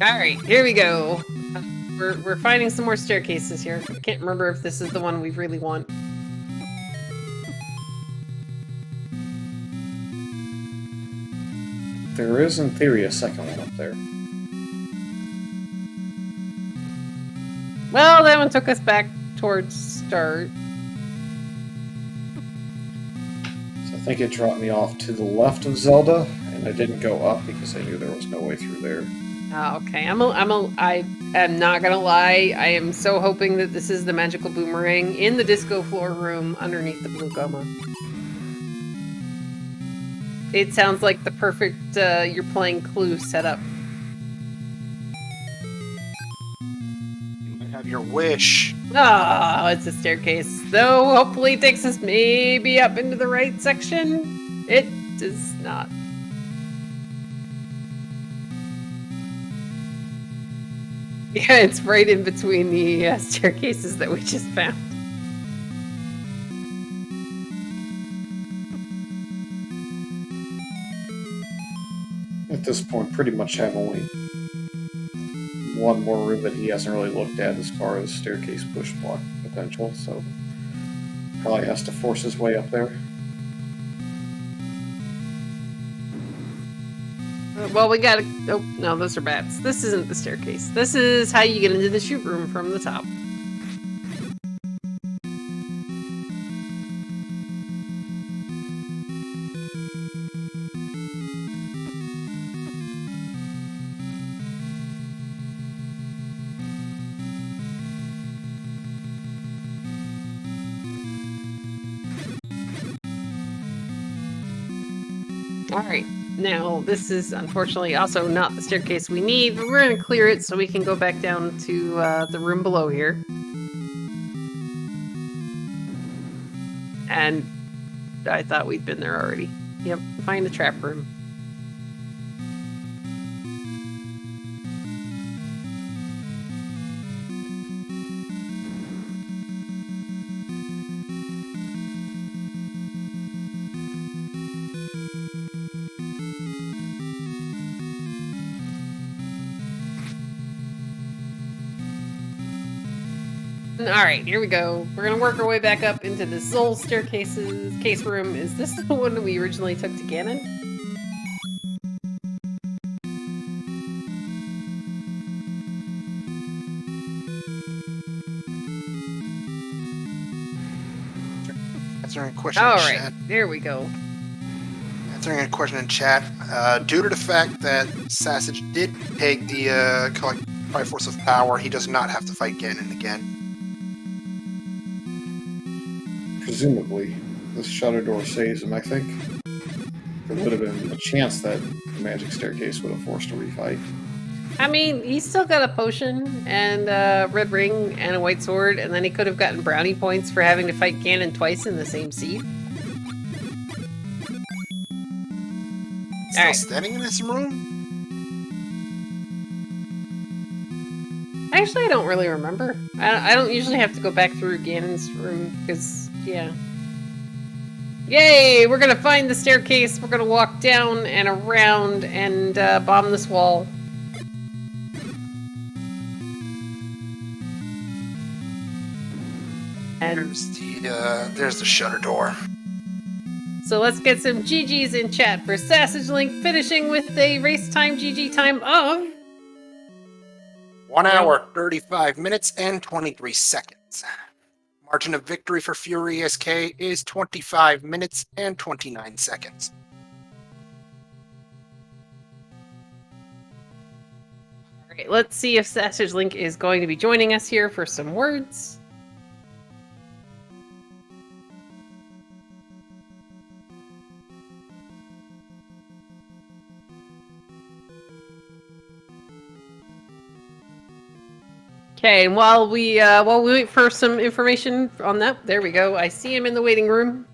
Alright, here we go. We're finding some more staircases here. I can't remember if this is the one we really want. There is, in theory, a second one up there. Well, that one took us back towards start. So I think it dropped me off to the left of Zelda, and I didn't go up because I knew there was no way through there. Oh, okay. I am not gonna lie. I am so hoping that this is the magical boomerang in the disco floor room underneath the blue goma. It sounds like the perfect you're playing Clue setup. You might have your wish. Oh, it's a staircase. Though hopefully it takes us maybe up into the right section. It does not. Yeah, it's right in between the staircases that we just found. At this point, pretty much have only one more room that he hasn't really looked at as far as staircase push block potential, so probably has to force his way up there. Well, we gotta... Oh, no, those are bats. This isn't the staircase. This is how you get into the shoot room from the top. Alright, now this is unfortunately also not the staircase we need, but we're going to clear it so we can go back down to the room below here. And I thought we'd been there already. Yep, find the trap room. Alright, here we go. We're gonna work our way back up into the Zol staircases case room. Is this the one we originally took to Ganon? Answering a question in Alright, chat. there we go. Answering a question in chat. Due to the fact that Sassage did take the collect Triforce of Power, he does not have to fight Ganon again. Presumably, this shutter door saves him, I think. There would have been a chance that the magic staircase would have forced a refight. I mean, he's still got a potion and a red ring and a white sword, and then he could have gotten brownie points for having to fight Ganon twice in the same seat. Still Alright. standing in this room? Actually, I don't really remember. I don't usually have to go back through Ganon's room, because, yeah. Yay! We're gonna find the staircase, we're gonna walk down and around and bomb this wall. And There's the shutter door. so let's get some GGs in chat for SassageLink, finishing with a race time GG time of... 1 hour, 35 minutes, and 23 seconds. Margin of victory for FurySK is 25 minutes and 29 seconds. Alright, let's see if SassageLink is going to be joining us here for some words. Okay, and while we wait for some information on that, there we go. I see him in the waiting room.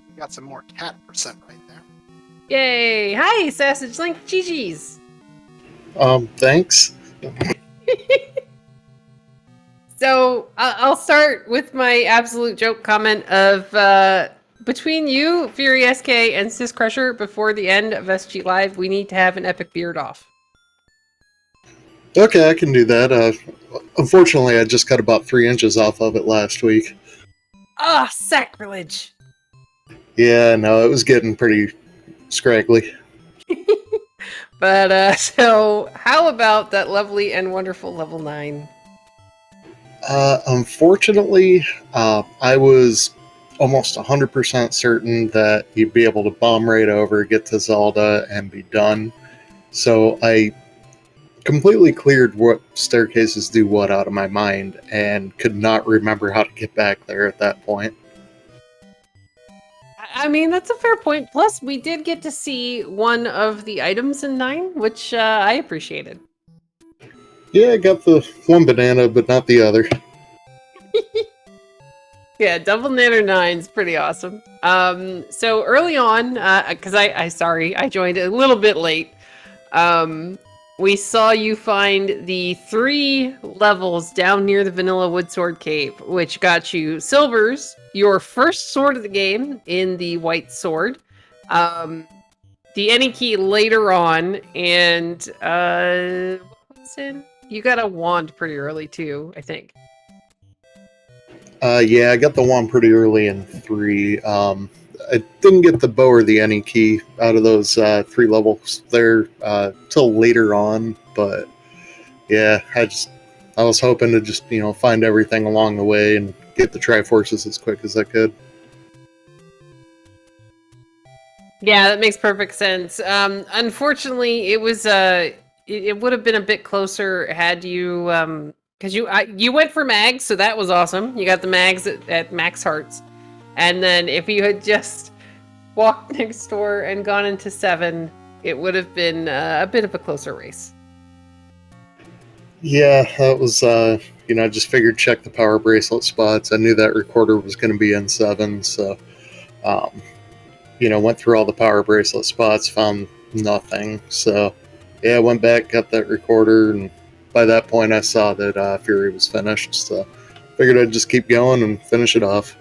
We got some more cat percent right there. Yay! Hi, SassageLink, GG's. Thanks. So I'll start with my absolute joke comment of between you, FurySK, and Sis Crusher before the end of SGLIVE, we need to have an epic beard off. Okay, I can do that. Unfortunately, I just cut about 3 inches off of it last week. Ah, sacrilege! Yeah, no, it was getting pretty scraggly. But so how about that lovely and wonderful level 9? Unfortunately, I was almost 100% certain that you'd be able to bomb right over, get to Zelda, and be done. So I completely cleared what staircases do what out of my mind, and could not remember how to get back there at that point. I mean, that's a fair point. Plus, we did get to see one of the items in 9, which I appreciated. Yeah, I got the one banana, but not the other. Yeah, Double Nanner 9's pretty awesome. So early on, because I joined a little bit late, we saw you find the 3 levels down near the Vanilla Woodsword Cave, which got you silvers, your first sword of the game in the White Sword, the any key later on, and what's in? You got a wand pretty early too, I think. Yeah, I got the wand pretty early in 3. I didn't get the bow or the any key out of those 3 levels there till later on, but yeah, I was hoping to just, find everything along the way and get the Triforces as quick as I could. Yeah, that makes perfect sense. Unfortunately, it was it would have been a bit closer had you because you went for mags, so that was awesome. You got the mags at max hearts, and then if you had just walked next door and gone into 7, it would have been a bit of a closer race. Yeah, that was, I just figured check the power bracelet spots. I knew that recorder was going to be in 7, so, went through all the power bracelet spots, found nothing. So, yeah, I went back, got that recorder, and by that point I saw that Fury was finished, so figured I'd just keep going and finish it off.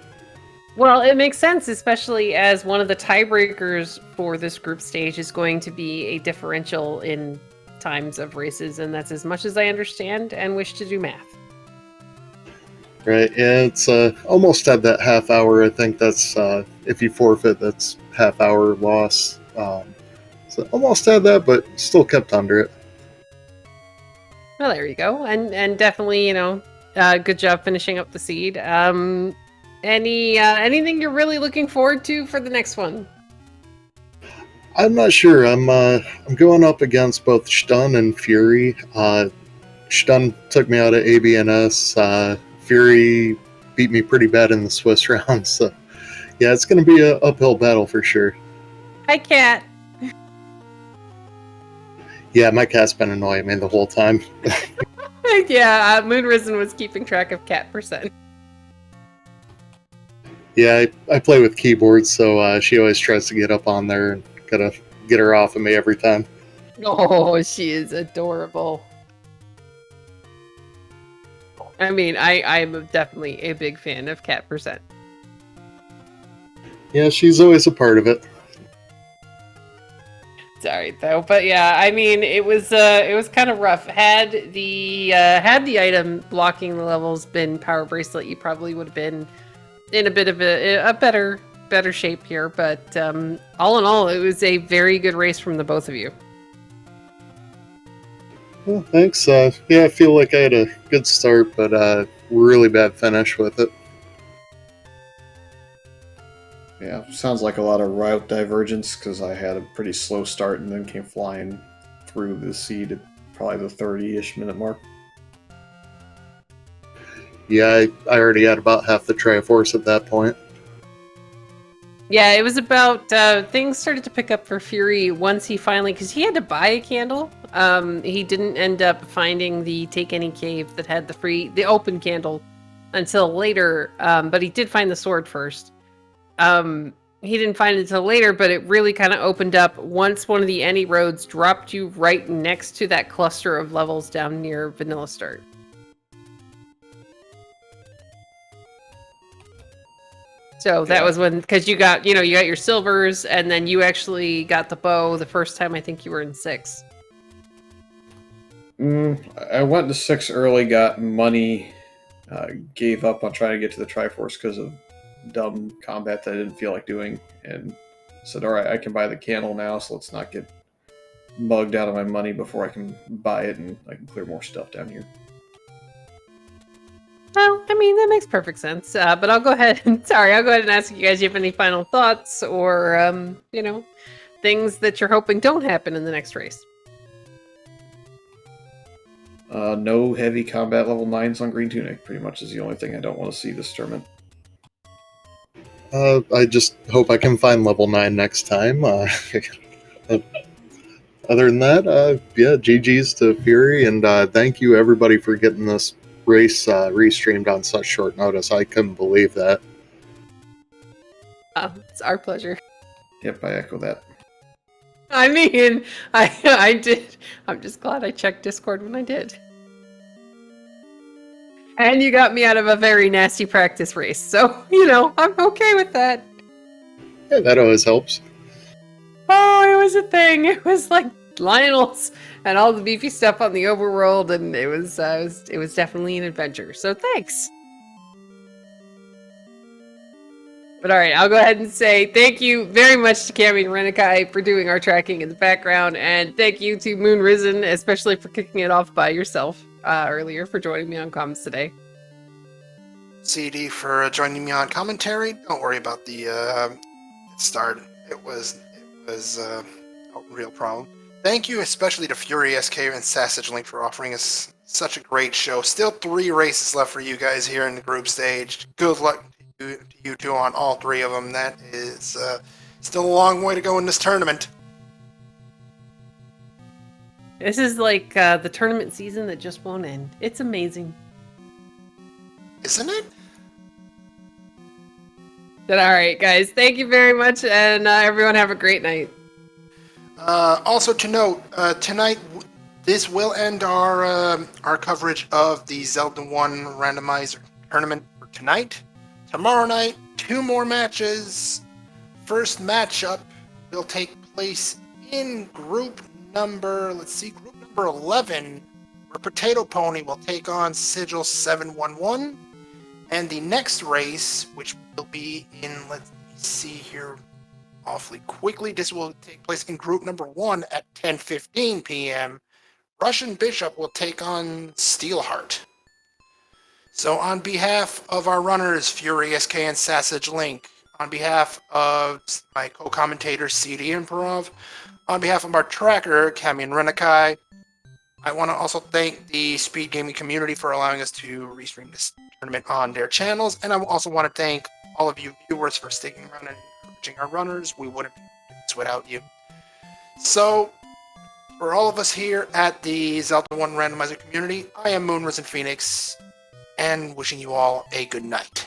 Well, it makes sense, especially as one of the tiebreakers for this group stage is going to be a differential in times of races, and that's as much as I understand and wish to do math. Right, yeah, it's almost at that half hour. I think that's, if you forfeit, that's half hour loss. So almost had that, but still kept under it. Well, there you go. And definitely, good job finishing up the seed. Anything you're really looking forward to for the next one? I'm not sure. I'm going up against both Stun and Fury. Stun took me out of ABNS. Fury beat me pretty bad in the Swiss round. So, yeah, it's going to be an uphill battle for sure. Hi, Cat. Yeah, my cat's been annoying me the whole time. Yeah, Moonrisen was keeping track of cat percent. Yeah, I play with keyboards, so she always tries to get up on there and gotta get her off of me every time. Oh, she is adorable. I mean, I'm definitely a big fan of cat percent. Yeah, she's always a part of it. Sorry though, but yeah, I mean, it was kind of rough. Had the item blocking the levels been power bracelet, you probably would have been in a bit of a better shape here. But all in all, it was a very good race from the both of you. Well, thanks. Yeah, I feel like I had a good start, but really bad finish with it. Yeah, sounds like a lot of route divergence because I had a pretty slow start and then came flying through the seed at probably the 30-ish minute mark. Yeah, I already had about half the Triforce at that point. Yeah, it was about things started to pick up for Fury once he finally, because he had to buy a candle. He didn't end up finding the Take Any Cave that had the open candle until later, but he did find the sword first. He didn't find it until later, but it really kind of opened up once one of the any roads dropped you right next to that cluster of levels down near Vanilla Start. So that was when, because you got your silvers, and then you actually got the bow the first time I think you were in 6. I went to 6 early, got money, gave up on trying to get to the Triforce because of dumb combat that I didn't feel like doing, and said, alright, I can buy the candle now, so let's not get mugged out of my money before I can buy it, and I can clear more stuff down here. Well, I mean, that makes perfect sense. But I'll go ahead and ask you guys if you have any final thoughts or, things that you're hoping don't happen in the next race. No heavy combat level 9s on Green Tunic, pretty much is the only thing I don't want to see this tournament. I just hope I can find level 9 next time. Other than that, yeah, GG's to Fury, and thank you everybody for getting this race restreamed on such short notice. I couldn't believe that. It's our pleasure. Yep, I echo that. I mean, I did. I'm just glad I checked Discord when I did. And you got me out of a very nasty practice race, so, I'm okay with that. Yeah, that always helps. Oh, it was a thing. It was like Lionel's and all the beefy stuff on the overworld, and it was definitely an adventure, so thanks. But alright, I'll go ahead and say thank you very much to Cami and Renekai for doing our tracking in the background, and thank you to Moonrisen, especially for kicking it off by yourself earlier, for joining me on comms today. CD for joining me on commentary. Don't worry about the start. It was a real problem. thank you especially to FurySK and SassageLink for offering us such a great show. Still 3 races left for you guys here in the group stage. Good luck to you two on all 3 of them. That is still a long way to go in this tournament. This is like the tournament season that just won't end. It's amazing. Isn't it? But all right, guys, thank you very much, and everyone have a great night. Also to note, tonight this will end our coverage of the Zelda 1 Randomizer tournament for tonight. Tomorrow night, 2 more matches. First matchup will take place in group number 11, where Potato Pony will take on Sigil 711. And the next race, which will be in, let me see here awfully quickly, this will take place in group number 1 at 10:15 p.m. Russian Bishop will take on Steelheart. So on behalf of our runners, FurySK and SassageLink, on behalf of my co-commentator, CD Improv, on behalf of our tracker, Kamian Renakai, I want to also thank the SpeedGaming community for allowing us to restream this tournament on their channels, and I also want to thank all of you viewers for sticking around and encouraging our runners. We wouldn't do this without you. So, for all of us here at the Zelda 1 Randomizer community, I am Moonrisen Phoenix, and wishing you all a good night.